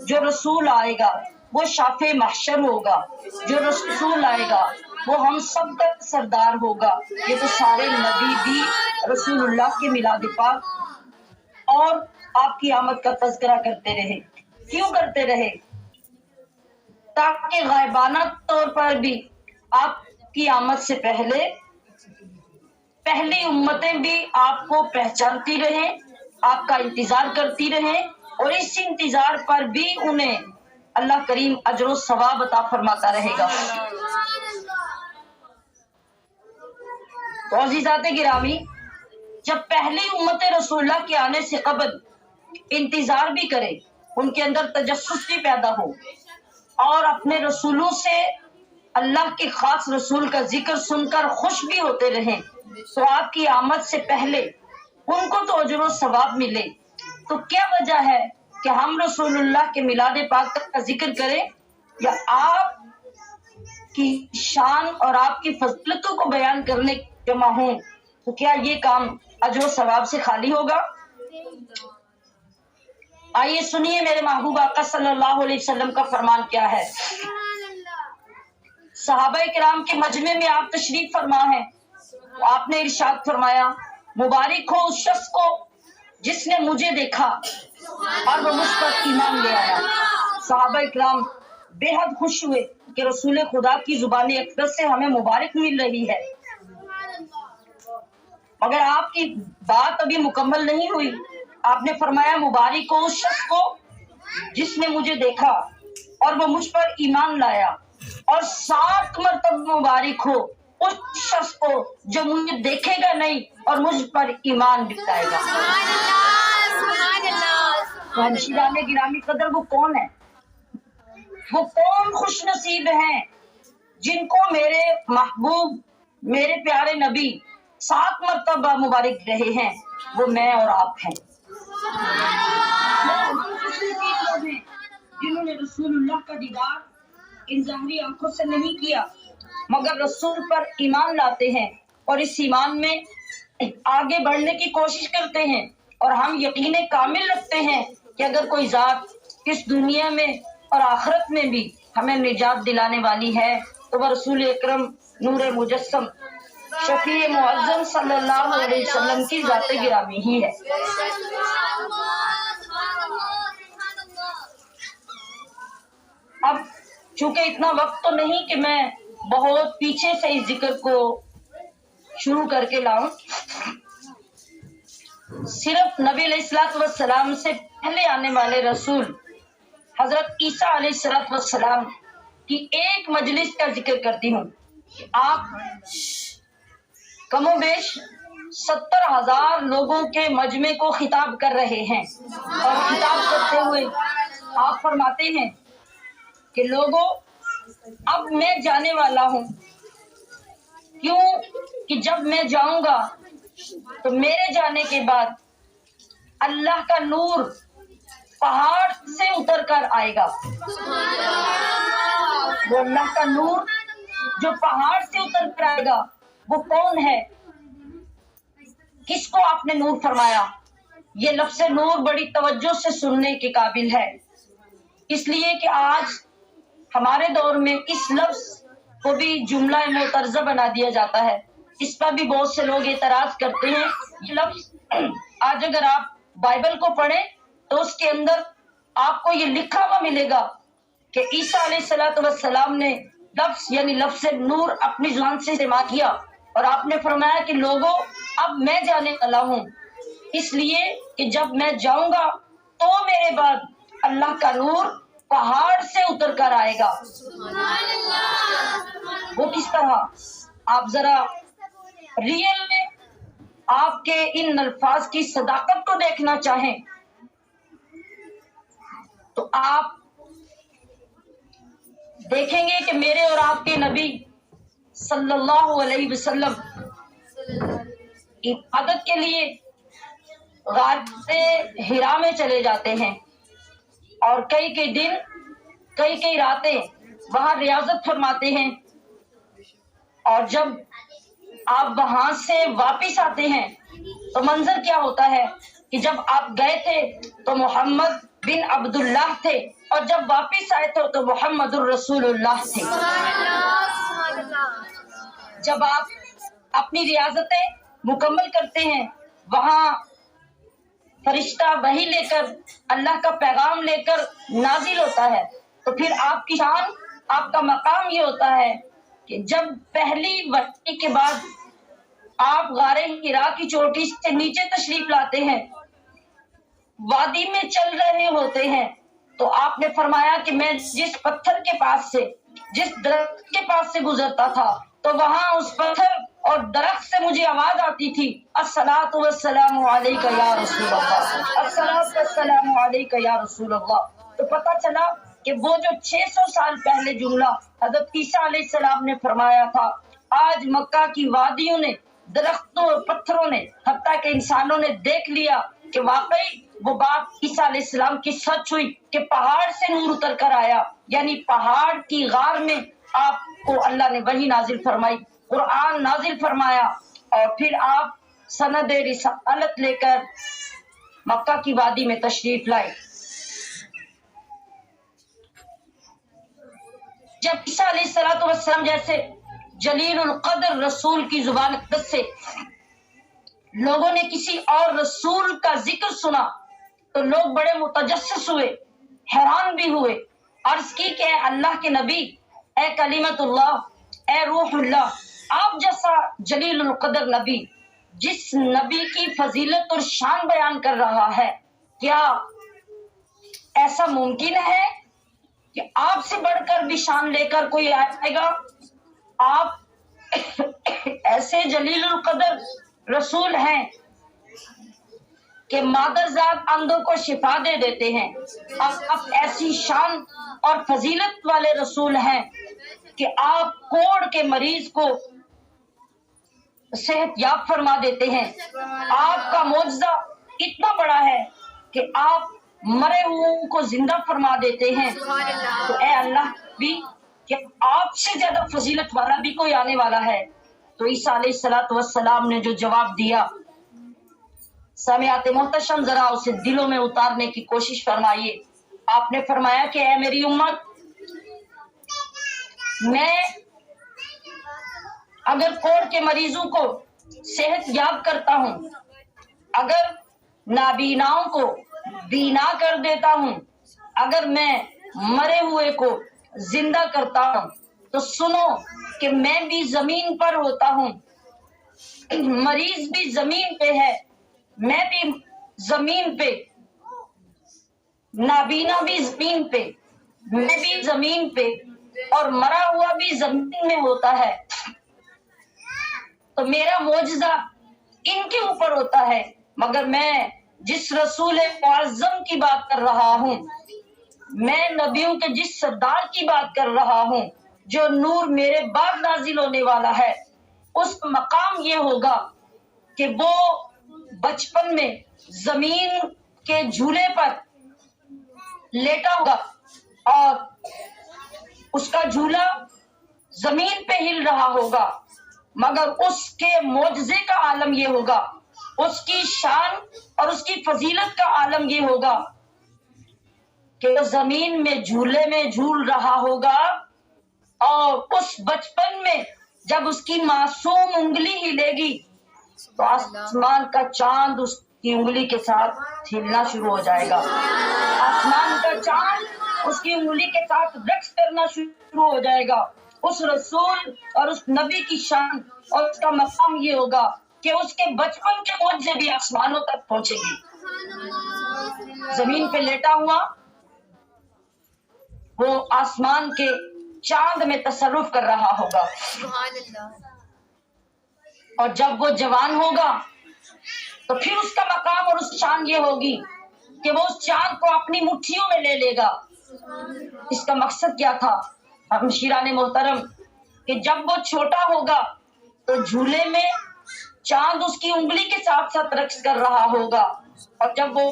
جو رسول آئے گا وہ شافع محشر ہوگا، جو رسول آئے گا وہ ہم سب کا سردار ہوگا۔ یہ تو سارے نبی بھی رسول اللہ کے میلاد پاک اور آپ کی آمد کا تذکرہ کرتے رہے۔ کیوں کرتے رہے؟ تاکہ غائبانہ طور پر بھی آپ کی آمد سے پہلی امتیں بھی آپ کو پہچانتی رہیں، آپ کا انتظار کرتی رہیں، اور اس انتظار پر بھی انہیں اللہ کریم اجر و ثواب عطا فرماتا رہے گا۔ تو عزیزات گرامی، جب پہلی امت رسول اللہ کے آنے سے قبل انتظار بھی کرے، ان کے اندر تجسس بھی پیدا ہو، اور اپنے رسولوں سے اللہ کے خاص رسول کا ذکر سن کر خوش بھی ہوتے رہیں، تو آپ کی آمد سے پہلے ان کو تو اجر و ثواب ملے، تو کیا وجہ ہے کہ ہم رسول اللہ کے میلاد پاک کا ذکر کریں یا آپ کی شان اور آپ کی فضیلتوں کو بیان کرنے جمع ہوں، تو کیا یہ کام اجر و ثواب سے خالی ہوگا؟ آئیے سنیے میرے محبوب آقا صلی اللہ علیہ وسلم کا فرمان کیا ہے۔ صحابہ کرام کے مجمع میں آپ تشریف فرما ہیں، آپ نے ارشاد فرمایا، مبارک ہو اس شخص کو جس نے مجھے دیکھا اور وہ مجھ پر ایمان لے آیا۔ صحابہ کرام بے حد خوش ہوئے کہ رسول خدا کی زبان اقدس سے ہمیں مبارک مل رہی ہے، مگر آپ کی بات ابھی مکمل نہیں ہوئی۔ آپ نے فرمایا، مبارک ہو اس شخص کو جس نے مجھے دیکھا اور وہ مجھ پر ایمان لایا، اور 7 مرتبہ مبارک ہو اس شخص کو جو مجھے دیکھے گا نہیں اور مجھ پر ایمان بھی لائے گا۔ تو ہمشیران گرامی قدر، وہ کون ہے؟ وہ کون خوش نصیب ہیں جن کو میرے محبوب، میرے پیارے نبی 7 مرتبہ مبارک رہے ہیں؟ وہ میں اور آپ ہیں۔ ہم خصوصی لوگ ہیں جنہوں نے رسول اللہ کا دیدار ان ظاہری آنکھوں سے نہیں کیا مگر رسول پر ایمان لاتے ہیں اور اس ایمان میں آگے بڑھنے کی کوشش کرتے ہیں، اور ہم یقین کامل رکھتے ہیں کہ اگر کوئی ذات اس دنیا میں اور آخرت میں بھی ہمیں نجات دلانے والی ہے تو وہ رسول اکرم نور مجسم شفیع معظم صلی اللہ علیہ وسلم کی ذات گرامی ہی ہے۔ اب چونکہ اتنا وقت تو نہیں کہ میں بہت پیچھے سے اس ذکر کو شروع کر کے لاؤں، صرف نبی علیہ الصلوۃ والسلام سے پہلے آنے والے رسول حضرت عیسیٰ علیہ السلام کی ایک مجلس کا ذکر کرتی ہوں۔ آپ کم و بیش 70,000 لوگوں کے مجمع کو خطاب کر رہے ہیں، اور خطاب کرتے ہوئے آپ فرماتے ہیں کہ لوگوں اب میں جانے والا ہوں، کیوں کہ جب میں جاؤں گا تو میرے جانے کے بعد اللہ کا نور پہاڑ سے اتر کر آئے گا۔ وہ اللہ کا نور جو پہاڑ سے اتر کر آئے گا وہ کون ہے؟ کس کو آپ نے نور فرمایا؟ یہ لفظ نور بڑی توجہ سے سننے کے قابل ہے، اس لیے کہ آج ہمارے دور میں اس لفظ کو بھی جملہ معترضہ بنا دیا جاتا ہے، اس پر بھی بہت سے لوگ اعتراض کرتے ہیں۔ یہ لفظ آج اگر آپ بائبل کو پڑھیں تو اس کے اندر آپ کو یہ لکھا ہوا ملے گا کہ عیسیٰ علیہ السلام نے لفظ یعنی لفظ نور اپنی زبان سے استعمال کیا، اور آپ نے فرمایا کہ لوگوں اب میں جانے والا ہوں، اس لیے کہ جب میں جاؤں گا تو میرے بعد اللہ کا نور پہاڑ سے اتر کر آئے گا۔ وہ کس طرح؟ آپ ذرا ریئل میں آپ کے ان الفاظ کی صداقت کو دیکھنا چاہیں تو آپ دیکھیں گے کہ میرے اور آپ کے نبی صلی اللہ علیہ وسلم عبادت کے لیے غار حرا میں چلے جاتے ہیں، اور کئی دن کئی راتیں وہاں ریاضت فرماتے ہیں، اور جب آپ وہاں سے واپس آتے ہیں تو منظر کیا ہوتا ہے کہ جب آپ گئے تھے تو محمد بن عبداللہ تھے، اور جب واپس آئے تھے تو محمد الرسول اللہ تھے۔ جب آپ اپنی ریاضتیں مکمل کرتے ہیں وہاں فرشتہ وحی لے کر اللہ کا پیغام لے کر نازل ہوتا ہے، تو پھر آپ کی شان آپ کا مقام یہ ہوتا ہے کہ جب پہلی وحی کے بعد آپ غار حرا کی چوٹی سے نیچے تشریف لاتے ہیں، وادی میں چل رہے ہوتے ہیں، تو آپ نے فرمایا کہ میں جس پتھر کے پاس سے جس درخت کے پاس سے گزرتا تھا تو وہاں اس پتھر اور درخت سے مجھے آواز آتی تھی، الصلاۃ والسلام علیک یا رسول اللہ، الصلاۃ والسلام علیک یا رسول اللہ۔ تو پتہ چلا کہ وہ جو 600 سال پہلے جملہ حضرت عیسیٰ علیہ السلام نے فرمایا تھا، آج مکہ کی وادیوں نے، درختوں اور پتھروں نے، حتیٰ کہ انسانوں نے دیکھ لیا کہ واقعی وہ بات عیسیٰ علیہ السلام کی سچ ہوئی کہ پہاڑ سے نور اتر کر آیا، یعنی پہاڑ کی غار میں آپ کو اللہ نے وحی نازل فرمائی، قرآن نازل فرمایا، اور پھر آپ سند رسالت لے کر مکہ کی وادی میں تشریف لائے۔ جب عیسیٰ علیہ السلام جیسے جلیل القدر رسول کی زبان اقدس سے لوگوں نے کسی اور رسول کا ذکر سنا تو لوگ بڑے متجسس ہوئے، حیران بھی ہوئے، عرض کی کہ اے اللہ کے نبی، اے کلمت اللہ، اے روح اللہ، آپ جیسا جلیل القدر نبی جس نبی کی فضیلت اور شان بیان کر رہا ہے، کیا ایسا ممکن ہے کہ آپ سے بڑھ کر بھی شان لے کر کوئی آئے گا؟ آپ ایسے جلیل القدر رسول ہیں کہ مادرزاد اندھوں کو شفا دے دیتے ہیں، آپ ایسی شان اور فضیلت والے رسول ہیں کہ آپ کوڑ کے مریض کو صحت یاب فرما دیتے ہیں۔ آپ کا معجزہ اتنا بڑا ہے کہ آپ مرے ہوئے کو زندہ فرما دیتے ہیں. تو اے اللہ بھی کہ آپ سے زیادہ فضیلت والا بھی کوئی آنے والا ہے. تو عیسیٰ علیہ السلام نے جو جواب دیا، سامعات محتشم ذرا اسے دلوں میں اتارنے کی کوشش فرمائیے. آپ نے فرمایا کہ اے میری امت، میں اگر کوڑ کے مریضوں کو صحت یاب کرتا ہوں، اگر نابیناؤں کو بینا کر دیتا ہوں، اگر میں مرے ہوئے کو زندہ کرتا ہوں، تو سنو کہ میں بھی زمین پر ہوتا ہوں، مریض بھی زمین پہ ہے، میں بھی زمین پہ، نابینا بھی زمین پہ، میں بھی زمین پہ، اور مرا ہوا بھی زمین میں ہوتا ہے. تو میرا معجزہ ان کے اوپر ہوتا ہے، مگر میں جس رسول معظم کی بات کر رہا ہوں، میں نبیوں کے جس سردار کی بات کر رہا ہوں، جو نور میرے بعد نازل ہونے والا ہے، اس کا مقام یہ ہوگا کہ وہ بچپن میں زمین کے جھولے پر لیٹا ہوگا اور اس کا جھولا زمین پہ ہل رہا ہوگا، مگر اس کے معجزے کا عالم یہ ہوگا، اس کی شان اور اس کی فضیلت کا عالم یہ ہوگا کہ وہ زمین میں جھولے میں جھول رہا ہوگا، اور اس بچپن میں جب اس کی معصوم انگلی ہلے گی تو آسمان کا چاند اس کی انگلی کے ساتھ ہلنا شروع ہو جائے گا. آسمان کا چاند اس کی انگلی کے ساتھ رقص کرنا شروع ہو جائے گا. اس رسول اور اس نبی کی شان اور اس کا مقام یہ ہوگا کہ اس کے بچپن کے معجزے بھی آسمانوں تک پہنچے گی. زمین پہ لیٹا ہوا وہ آسمان کے چاند میں تصرف کر رہا ہوگا، اور جب وہ جوان ہوگا تو پھر اس کا مقام اور اس کی شان یہ ہوگی کہ وہ اس چاند کو اپنی مٹھیوں میں لے لے گا. اس کا مقصد کیا تھا ہمشیران محترم؟ کہ جب وہ چھوٹا ہوگا تو جھولے میں چاند اس کی انگلی کے ساتھ ساتھ رقص کر رہا ہوگا، اور جب وہ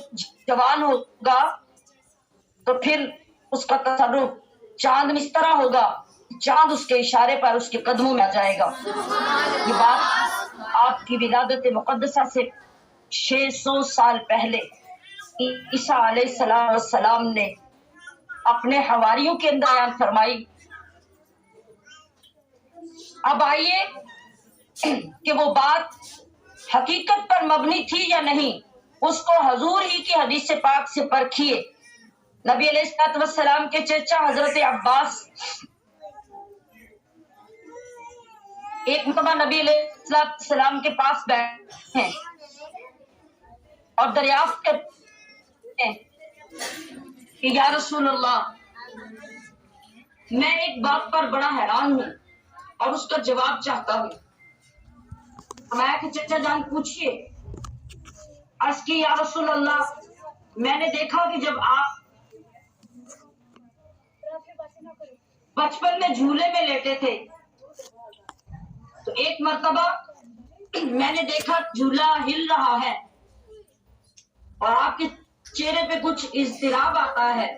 جوان ہوگا تو پھر اس کا تصرف چاند میں اس طرح ہوگا، چاند اس کے اشارے پر اس کے قدموں میں آ جائے گا. یہ بات آپ کی ولادت مقدسہ سے 600 سال پہلے عیسیٰ علیہ السلام نے اپنے حواریوں کے اندر بیان فرمائی. اب آئیے کہ وہ بات حقیقت پر مبنی تھی یا نہیں، اس کو حضور ہی کی حدیث پاک سے پرکھیے. نبی علیہ السلام کے چچا حضرت عباس ایک مرتبہ نبی علیہ السلام کے پاس بیٹھے ہیں اور دریافت کرتے ہیں کہ یا رسول اللہ، میں ایک بات پر بڑا حیران ہوں اور اس کا جواب چاہتا ہوں. فرمایا کہ چچا جان پوچھئے. عرض کی یا رسول اللہ، میں نے دیکھا کہ جب آپ بچپن میں جھولے میں لیٹے تھے تو ایک مرتبہ میں نے دیکھا جھولا ہل رہا ہے اور آپ کے چہرے پہ کچھ اضطراب آتا ہے،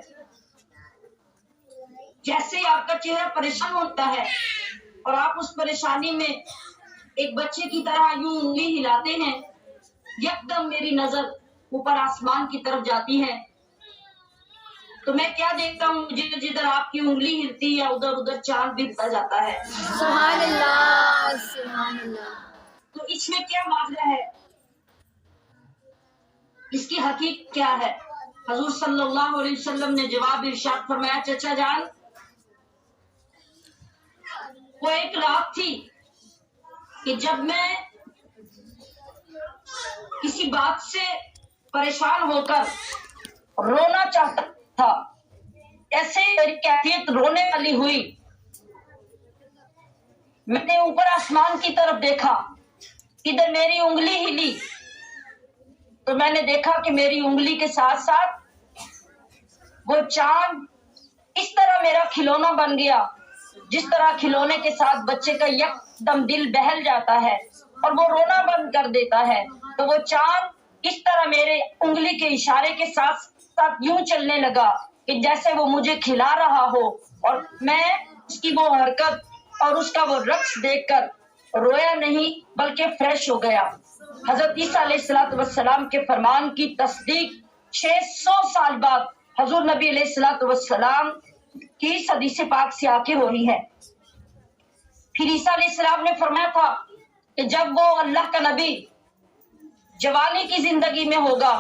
جیسے ہی آپ کا چہرہ پریشان ہوتا ہے اور آپ اس پریشانی میں ایک بچے کی طرح یوں انگلی ہلاتے ہیں. یکدم میری نظر اوپر آسمان کی طرف جاتی ہے تو میں کیا دیکھتا ہوں، جدھر آپ کی انگلی ہلتی ہے ادھر ادھر چاند بھرتا جاتا ہے. سبحان اللہ، سبحان اللہ. تو اس میں کیا معاملہ ہے، اس کی حقیقت کیا ہے؟ حضور صلی اللہ علیہ وسلم نے جواب ارشاد فرمایا، چچا جان، وہ ایک رات تھی کہ جب میں کسی بات سے پریشان ہو کر رونا چاہتا تھا، ایسے میری کیفیت رونے والی ہوئی. میں نے اوپر آسمان کی طرف دیکھا، ادھر میری انگلی ہلی تو میں نے دیکھا کہ میری انگلی کے ساتھ ساتھ وہ چاند اس طرح میرا کھلونا بن گیا، جس طرح کھلونے کے ساتھ بچے کا یک دم دل بہل جاتا ہے اور وہ رونا بند کر دیتا ہے، تو وہ چاند اس طرح میرے انگلی کے اشارے کے ساتھ ساتھ یوں چلنے لگا کہ جیسے وہ مجھے کھلا رہا ہو، اور میں اس کی وہ حرکت اور اس کا وہ رقص دیکھ کر رویا نہیں بلکہ فریش ہو گیا۔ حضرت عیسیٰ علیہ السلام کے فرمان کی تصدیق 600 سال بعد حضور نبی علیہ السلام کی حدیث پاک سے آ کے ہو رہی ہے۔ پھر عیسیٰ علیہ السلام نے فرمایا تھا کہ جب وہ اللہ کا نبی جوانی کی زندگی میں ہوگا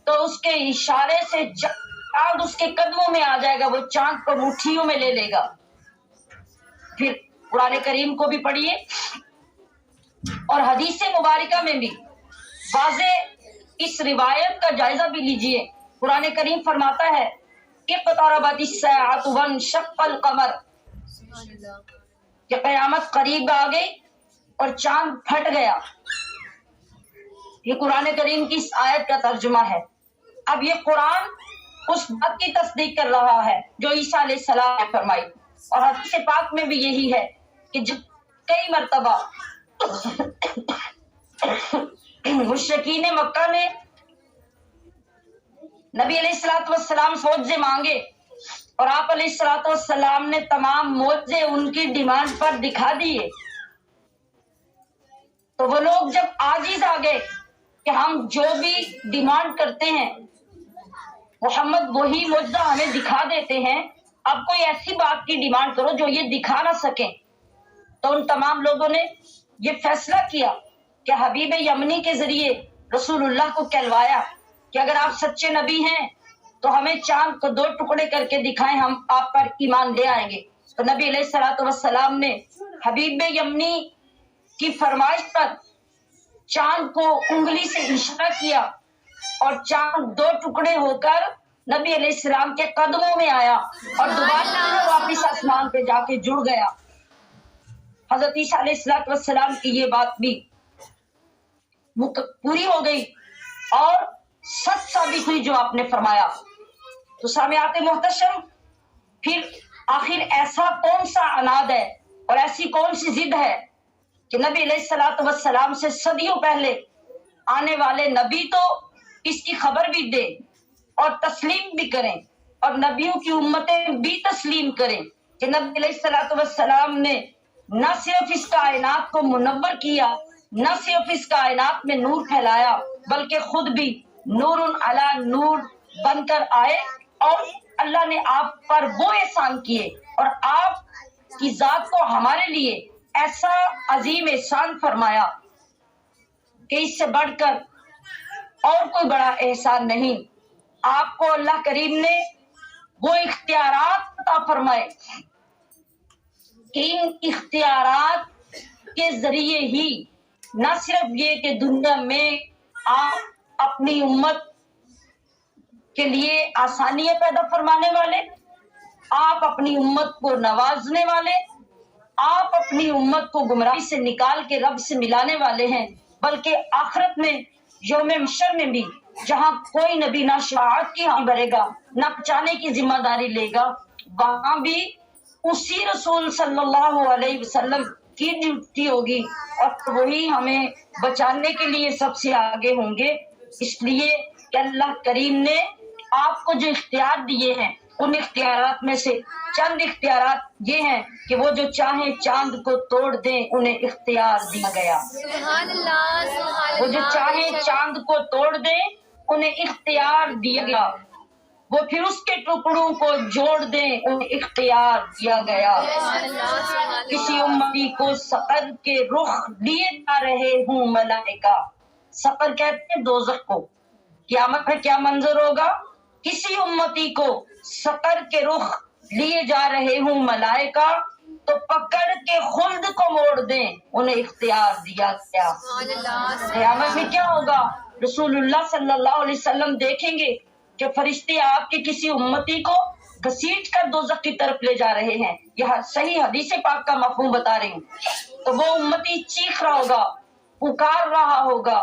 تو اس کے اشارے سے چاند اس کے قدموں میں آ جائے گا، وہ چاند کو مٹھیوں میں لے لے گا۔ پھر قرآن کریم کو بھی پڑھیے اور حدیث مبارکہ میں بھی واضح اس روایت کا جائزہ بھی لیجئے۔ قرآن کریم فرماتا ہے اقتربت الساعۃ وانشق القمر، کہ قیامت قریب آ گئی اور چاند پھٹ گیا۔ یہ قرآن کریم کی اس آیت کا ترجمہ ہے۔ اب یہ قرآن اس بات کی تصدیق کر رہا ہے جو عیسیٰ علیہ السلام نے فرمائی، اور حدیث پاک میں بھی یہی ہے کہ جب کئی مرتبہ مشرکین مکہ نے نبی علیہ السلام سے معجزے مانگے اور آپ علیہ السلام نے تمام معجزے ان کی ڈیمانڈ پر دکھا دیے، تو وہ لوگ جب عاجز آ گئے کہ ہم جو بھی ڈیمانڈ کرتے ہیں محمد وہی معجزہ ہمیں دکھا دیتے ہیں، اب کوئی ایسی بات کی ڈیمانڈ کرو جو یہ دکھا نہ سکیں، تو ان تمام لوگوں نے یہ فیصلہ کیا کہ حبیب یمنی کے ذریعے رسول اللہ کو کہلوایا کہ اگر آپ سچے نبی ہیں تو ہمیں چاند کو 2 ٹکڑے کر کے دکھائیں، ہم آپ پر ایمان لے آئیں گے۔ تو نبی علیہ السلام نے حبیب یمنی کی فرمائش پر چاند کو انگلی سے اشارہ کیا اور چاند 2 ٹکڑے ہو کر نبی علیہ السلام کے قدموں میں آیا اور دوبارہ واپس آسمان پہ جا کے جڑ گیا۔ حضرت عیسیٰ علیہ السلام کی یہ بات بھی پوری ہو گئی اور سچ ثابت ہوئی جو آپ نے فرمایا۔ تو سامعات محتشم، پھر آخر ایسا کون سا عناد ہے اور ایسی کون سی ضد ہے کہ نبی علیہ السلام سے صدیوں پہلے آنے والے نبی تو اس کی خبر بھی دیں اور تسلیم بھی کریں، اور نبیوں کی امتیں بھی تسلیم کریں کہ نبی علیہ السلام نے نہ صرف اس کائنات کو منور کیا، نہ صرف اس کائنات میں نور پھیلایا، بلکہ خود بھی نور علی نور بن کر آئے، اور اللہ نے آپ پر وہ احسان کیے اور آپ کی ذات کو ہمارے لیے ایسا عظیم احسان فرمایا کہ اس سے بڑھ کر اور کوئی بڑا احسان نہیں۔ آپ کو اللہ کریم نے وہ اختیارات عطا فرمائے کہ ان اختیارات کے ذریعے ہی نہ صرف یہ کہ دنیا میں آپ اپنی امت کے لیے آسانیاں پیدا فرمانے والے، آپ اپنی امت کو نوازنے والے، آپ اپنی امت کو گمراہی سے نکال کے رب سے ملانے والے ہیں، بلکہ آخرت میں یوم محشر میں بھی جہاں کوئی نبی نہ شفاعت کی حق بھرے گا نہ بچانے کی ذمہ داری لے گا، وہاں بھی اسی رسول صلی اللہ علیہ وسلم کی ڈیوٹی ہوگی اور وہی ہمیں بچانے کے لیے سب سے آگے ہوں گے۔ اس لیے کہ اللہ کریم نے آپ کو جو اختیار دیے ہیں ان اختیارات میں سے چند اختیارات یہ ہیں کہ وہ جو چاہیں چاند کو توڑ دیں انہیں اختیار دیا گیا۔ سبحان اللہ، سبحان وہ جو اللہ، چاہیں چاند کو توڑ دیں انہیں اختیار دیا گیا، وہ پھر اس کے ٹکڑوں کو جوڑ دیں انہیں اختیار دیا گیا۔ سبحان اللہ، سبحان اللہ۔ کسی امتی کو سقر کے رخ لیے جا رہے ہوں ملائکہ، سقر کہتے ہیں دوزخ کو۔ قیامت میں کیا منظر ہوگا؟ کسی امتی کو سقر کے رخ لیے جا رہے ہوں ملائکہ، تو پکڑ کے خلد کو موڑ دیں انہیں اختیار دیا گیا۔ سبحان اللہ، قیامت میں کیا ہوگا؟ رسول اللہ صلی اللہ علیہ وسلم دیکھیں گے کہ فرشتے آپ کے کسی امتی کو گھسیٹ کر دوزخ کی طرف لے جا رہے ہیں۔ یہ صحیح حدیث پاک کا مفہوم بتا رہی ہوں۔ تو وہ امتی چیخ رہا ہوگا، پکار رہا ہوگا،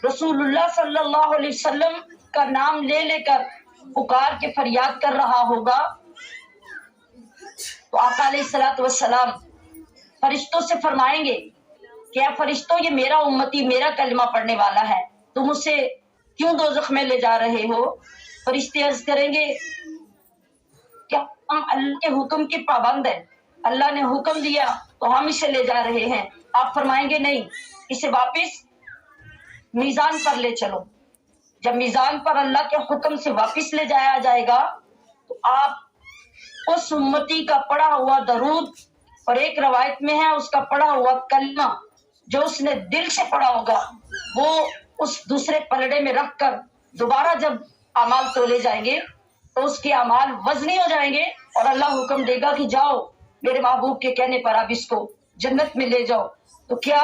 رسول اللہ صلی اللہ علیہ وسلم کا نام لے لے کر پکار کے فریاد کر رہا ہوگا۔ تو آقا علیہ السلام فرشتوں سے فرمائیں گے کہ اے فرشتوں، یہ میرا امتی میرا کلمہ پڑھنے والا ہے، تم اسے کیوں دوزخ میں لے جا رہے ہو؟ فرشتے عرض کریں گے کیا ہم اللہ کے حکم کے پابند ہیں؟ اللہ نے حکم دیا تو ہم اسے لے جا رہے ہیں۔ آپ فرمائیں گے نہیں، اسے واپس میزان پر لے چلو۔ جب میزان پر اللہ کے حکم سے واپس لے جایا جائے گا تو آپ اس امتی کا پڑھا ہوا درود اور ایک روایت میں ہے اس کا پڑھا ہوا کلمہ جو اس نے دل سے پڑھا ہوگا وہ اس دوسرے پلڑے میں رکھ کر دوبارہ جب اعمال تولے جائیں گے تو اس کے اعمال وزنی ہو جائیں گے اور اللہ حکم دے گا کہ جاؤ میرے محبوب کے کہنے پر اب اس کو جنت میں لے جاؤ۔ تو کیا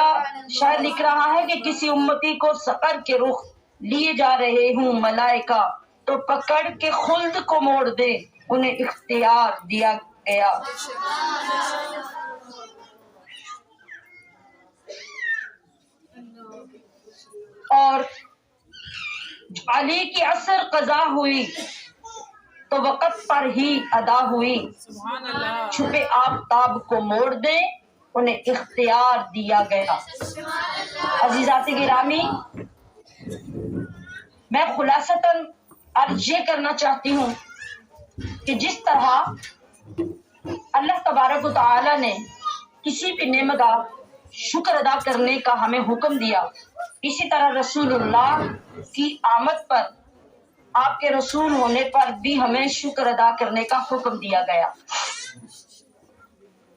شاید لکھ رہا ہے کہ کسی امتی کو سقر کے رخ لیے جا رہے ہوں ملائکہ تو پکڑ کے خلد کو موڑ دے انہیں اختیار دیا گیا۔ اور علی کی عصر قضا ہوئی تو وقت پر ہی ادا ہوئی، چھپے آفتاب کو موڑ دے انہیں اختیار دیا گیا۔ عزیزات گرامی، میں خلاصتاً عرض یہ کرنا چاہتی ہوں کہ جس طرح اللہ تبارک و تعالی نے کسی بھی نعمت کا شکر ادا کرنے کا ہمیں حکم دیا، اسی طرح رسول اللہ کی آمد پر، آپ کے رسول ہونے پر بھی ہمیں شکر ادا کرنے کا حکم دیا گیا۔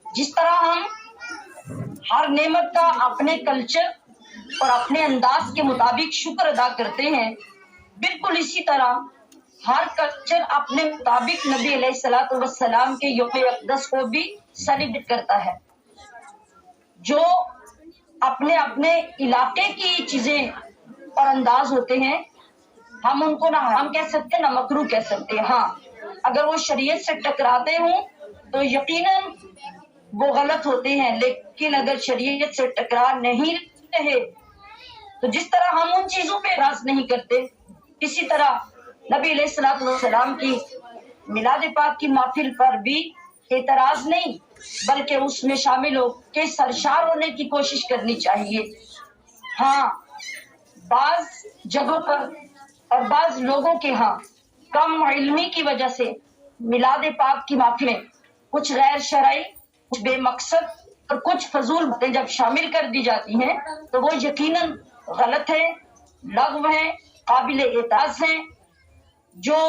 جس طرح ہم ہر نعمت کا اپنے کلچر اور اپنے انداز کے مطابق شکر ادا کرتے ہیں، بالکل اسی طرح ہر کلچر اپنے مطابق نبی علیہ الصلوۃ والسلام کے یوم اقدس کو بھی سیلیبریٹ کرتا ہے۔ جو اپنے اپنے علاقے کی چیزیں اور انداز ہوتے ہیں، ہم ان کو نہ حرام کہہ سکتے نہ مکروہ کہہ سکتے۔ ہاں، اگر وہ شریعت سے ٹکراتے ہوں تو یقیناً وہ غلط ہوتے ہیں، لیکن اگر شریعت سے ٹکرا نہیں رہے تو جس طرح ہم ان چیزوں پہ اعتراض نہیں کرتے، اسی طرح نبی علیہ الصلوۃ والسلام کی میلاد پاک کی محفل پر بھی اعتراض نہیں بلکہ اس میں شامل ہو کے سرشار ہونے کی کوشش کرنی چاہیے۔ ہاں، بعض جگہوں پر اور بعض لوگوں کے ہاں کم علمی کی وجہ سے میلاد پاک کی محفلیں کچھ غیر شرعی، کچھ بے مقصد اور کچھ فضول باتیں جب شامل کر دی جاتی ہیں تو وہ یقیناً غلط ہے، لغو ہے، قابل اعتراض ہیں۔ جو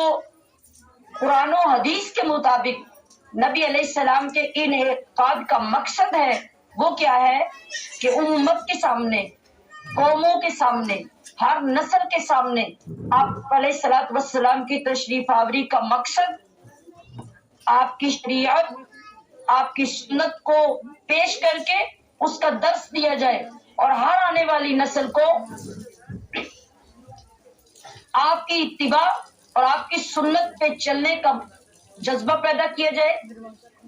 قرآن و حدیث کے مطابق نبی علیہ السلام کے انعقاد کا مقصد ہے وہ کیا ہے کہ امت کے سامنے، قوموں کے سامنے، ہر نسل کے سامنے آپ علیہ الصلوۃ والسلام کی تشریف آوری کا مقصد آپ کی شریعت، آپ کی سنت کو پیش کر کے اس کا درس دیا جائے اور ہر آنے والی نسل کو آپ کی اتباع اور آپ کی سنت پہ چلنے کا جذبہ پیدا کیا جائے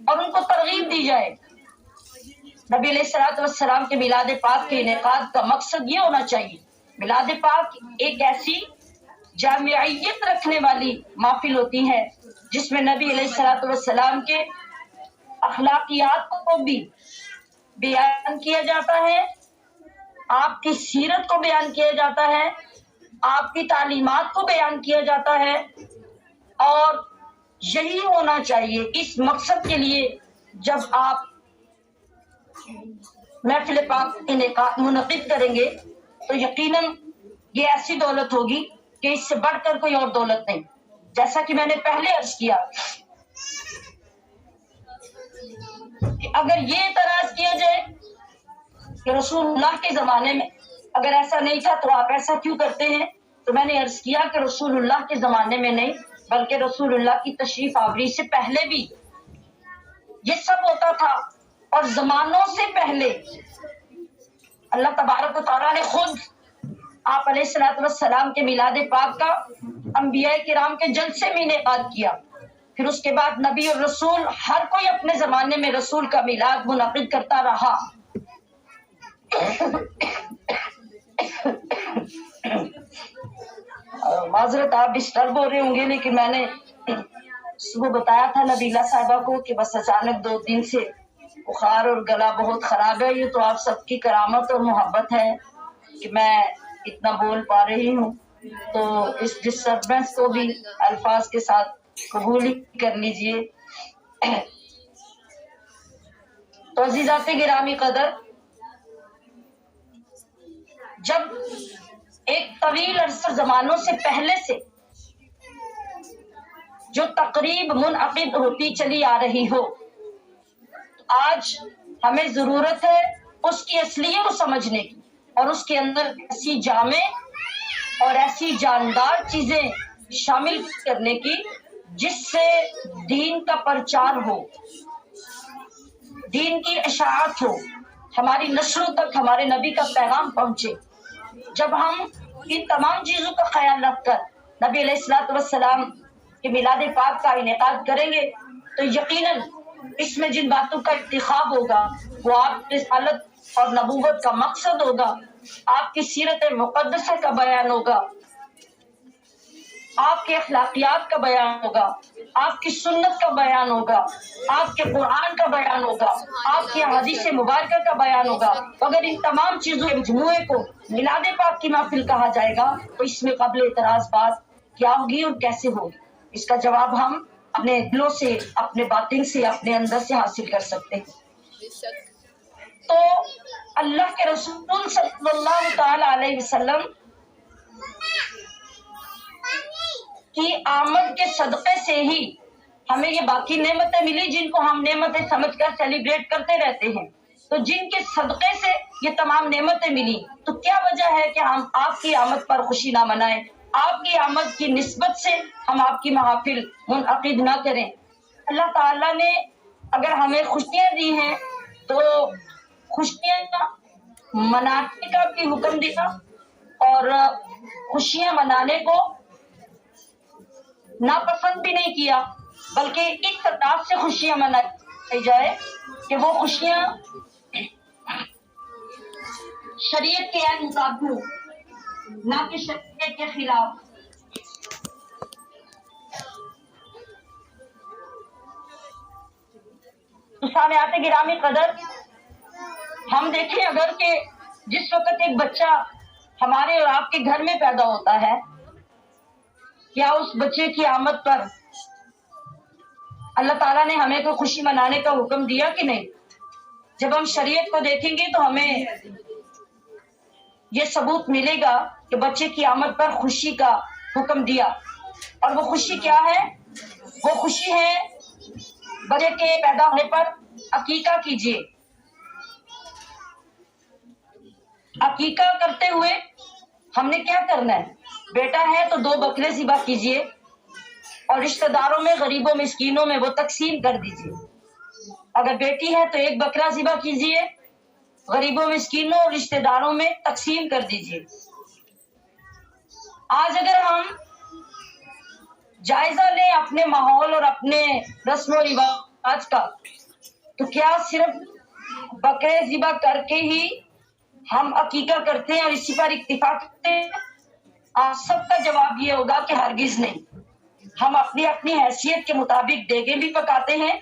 اور ان کو ترغیب دی جائے۔ نبی علیہ الصلوۃ والسلام کے میلاد پاک کے انعقاد کا مقصد یہ ہونا چاہیے۔ میلاد پاک ایک ایسی جامعیت رکھنے والی محفل ہوتی ہے جس میں نبی علیہ الصلوۃ والسلام کے اخلاقیات کو بھی بیان کیا جاتا ہے، آپ کی سیرت کو بیان کیا جاتا ہے، آپ کی تعلیمات کو بیان کیا جاتا ہے، اور یہی ہونا چاہیے۔ اس مقصد کے لیے جب آپ محفل پاک انعقاد منعقد کریں گے تو یقیناً یہ ایسی دولت ہوگی کہ اس سے بڑھ کر کوئی اور دولت نہیں۔ جیسا کہ میں نے پہلے عرض کیا کہ اگر یہ اعتراض کیا جائے کہ رسول اللہ کے زمانے میں اگر ایسا نہیں تھا تو آپ ایسا کیوں کرتے ہیں، تو میں نے عرض کیا کہ رسول اللہ کے زمانے میں نہیں بلکہ رسول اللہ کی تشریف آوری سے پہلے بھی یہ سب ہوتا تھا، اور زمانوں سے پہلے اللہ تبارک و تعالیٰ نے خود آپ علیہ الصلوۃ والسلام کے میلاد پاک کا انبیاء کرام کے جلسے میں انعقاد کیا۔ پھر اس کے بعد نبی اور رسول ہر کوئی اپنے زمانے میں رسول کا میلاد منعقد کرتا رہا۔ معذرت، آپ ڈسٹرب ہو رہے ہوں گے، لیکن میں نے صبح بتایا تھا نبیلہ صاحبہ کو کہ بس اچانک 2 دن سے بخار اور گلا بہت خراب ہے۔ یہ تو آپ سب کی کرامت اور محبت ہے کہ میں اتنا بول پا رہی ہوں۔ تو اس ڈسٹربنس کو بھی الفاظ کے ساتھ قبول کر لیجئے۔ تو عزیزات گرامی قدر، جب ایک طویل عرصہ زمانوں سے پہلے سے جو تقریب منعقد ہوتی چلی آ رہی ہو، آج ہمیں ضرورت ہے اس کی اصلیت کو سمجھنے کی اور اس کے اندر ایسی جامع اور ایسی جاندار چیزیں شامل کرنے کی جس سے دین کا پرچار ہو، دین کی اشاعت ہو، ہماری نسلوں تک ہمارے نبی کا پیغام پہنچے۔ جب ہم ان تمام چیزوں کا خیال رکھ کر نبی علیہ الصلوۃ والسلام کے میلاد پاک کا انعقاد کریں گے تو یقیناً اس میں جن باتوں کا انتخاب ہوگا وہ آپ کی رسالت اور نبوت کا مقصد ہوگا، آپ کی سیرت مقدسہ کا بیان ہوگا، آپ کے اخلاقیات کا بیان ہوگا، آپ کی سنت کا بیان ہوگا، آپ کے قرآن کا بیان ہوگا، آپ کی حدیث مبارکہ کا بیان ہوگا۔ اگر ان تمام چیزوں کے مجموعے کو میلاد پاک کی محفل کہا جائے گا تو اس میں قابل اعتراض بات کیا ہوگی اور کیسے ہوگی؟ اس کا جواب ہم اپنے دلوں سے، اپنے باطن سے، اپنے اندر سے حاصل کر سکتے ہیں۔ تو اللہ کے رسول صلی اللہ تعالی علیہ وسلم کی آمد کے صدقے سے ہی ہمیں یہ باقی نعمتیں ملی جن کو ہم نعمتیں سمجھ کر سیلیبریٹ کرتے رہتے ہیں۔ تو جن کے صدقے سے یہ تمام نعمتیں ملی، تو کیا وجہ ہے کہ ہم آپ کی آمد پر خوشی نہ منائیں، آپ کی آمد کی نسبت سے ہم آپ کی محافل منعقد نہ کریں؟ اللہ تعالیٰ نے اگر ہمیں خوشیاں دی ہیں تو خوشیاں منانے کا بھی حکم دیا اور خوشیاں منانے کو ناپسند بھی نہیں کیا، بلکہ اس انداز سے خوشیاں منائی جائے کہ وہ خوشیاں شریعت کے عین مطابق ہو، نہ کہ شریعت کے خلاف۔ تو سامعات گرامی قدر، ہم دیکھیں اگر کہ جس وقت ایک بچہ ہمارے اور آپ کے گھر میں پیدا ہوتا ہے، کیا اس بچے کی آمد پر اللہ تعالیٰ نے ہمیں کوئی خوشی منانے کا حکم دیا کہ نہیں؟ جب ہم شریعت کو دیکھیں گے تو ہمیں یہ ثبوت ملے گا کہ بچے کی آمد پر خوشی کا حکم دیا۔ اور وہ خوشی کیا ہے؟ وہ خوشی ہے بچے کے پیدا ہونے پر عقیقہ کیجیے۔ عقیقہ کرتے ہوئے ہم نے کیا کرنا ہے؟ بیٹا ہے تو 2 بکرے ذبح کیجیے اور رشتہ داروں میں، غریبوں مسکینوں میں وہ تقسیم کر دیجیے۔ اگر بیٹی ہے تو 1 بکرا ذبح کیجیے، غریبوں مسکینوں اور رشتہ داروں میں تقسیم کر دیجیے۔ آج اگر ہم جائزہ لیں اپنے ماحول اور اپنے رسم و رواج کا، تو کیا صرف بکرے ذبح کر کے ہی ہم عقیقہ کرتے ہیں اور اسی پر اکتفا کرتے ہیں؟ آپ سب کا جواب یہ ہوگا کہ ہرگز نہیں۔ ہم اپنی اپنی حیثیت کے مطابق دیگیں بھی پکاتے ہیں،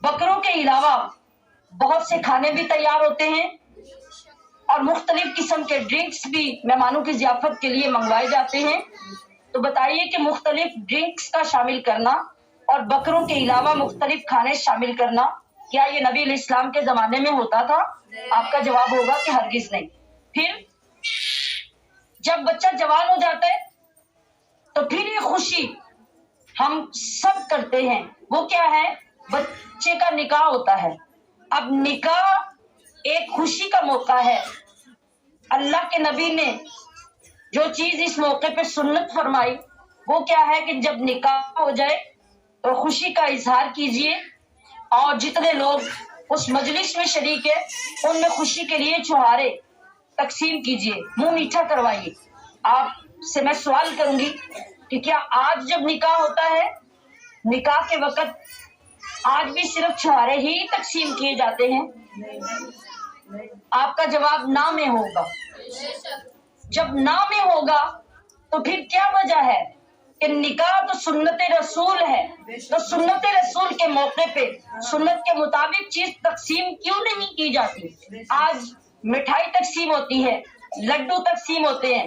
بکروں کے علاوہ بہت سے کھانے بھی تیار ہوتے ہیں اور مختلف قسم کے ڈرنکس بھی مہمانوں کی ضیافت کے لیے منگوائے جاتے ہیں۔ تو بتائیے کہ مختلف ڈرنکس کا شامل کرنا اور بکروں کے علاوہ مختلف کھانے شامل کرنا کیا یہ نبی علیہ السلام کے زمانے میں ہوتا تھا؟ آپ کا جواب ہوگا کہ ہرگز نہیں۔ پھر جب بچہ جوان ہو جاتا ہے تو پھر یہ خوشی ہم سب کرتے ہیں، وہ کیا ہے؟ بچے کا نکاح ہوتا ہے۔ اب نکاح ایک خوشی کا موقع ہے۔ اللہ کے نبی نے جو چیز اس موقع پہ سنت فرمائی وہ کیا ہے کہ جب نکاح ہو جائے تو خوشی کا اظہار کیجیے اور جتنے لوگ اس مجلس میں شریک ہے ان میں خوشی کے لیے چھہارے تقسیم کیجیے، منہ میٹھا کروائیے۔ آپ سے میں سوال کروں گی کہ کیا آج جب نکاح ہوتا ہے، نکاح کے وقت آج بھی صرف چھہارے ہی تقسیم کیے جاتے ہیں؟ آپ کا جواب نہ میں ہوگا۔ جب نہ میں ہوگا تو پھر کیا وجہ ہے کہ نکاح تو سنت رسول ہے، تو سنت رسول کے موقع پہ سنت کے مطابق چیز تقسیم کیوں نہیں کی جاتی؟ آج مٹھائی تقسیم ہوتی ہے، لڈو تقسیم ہوتے ہیں،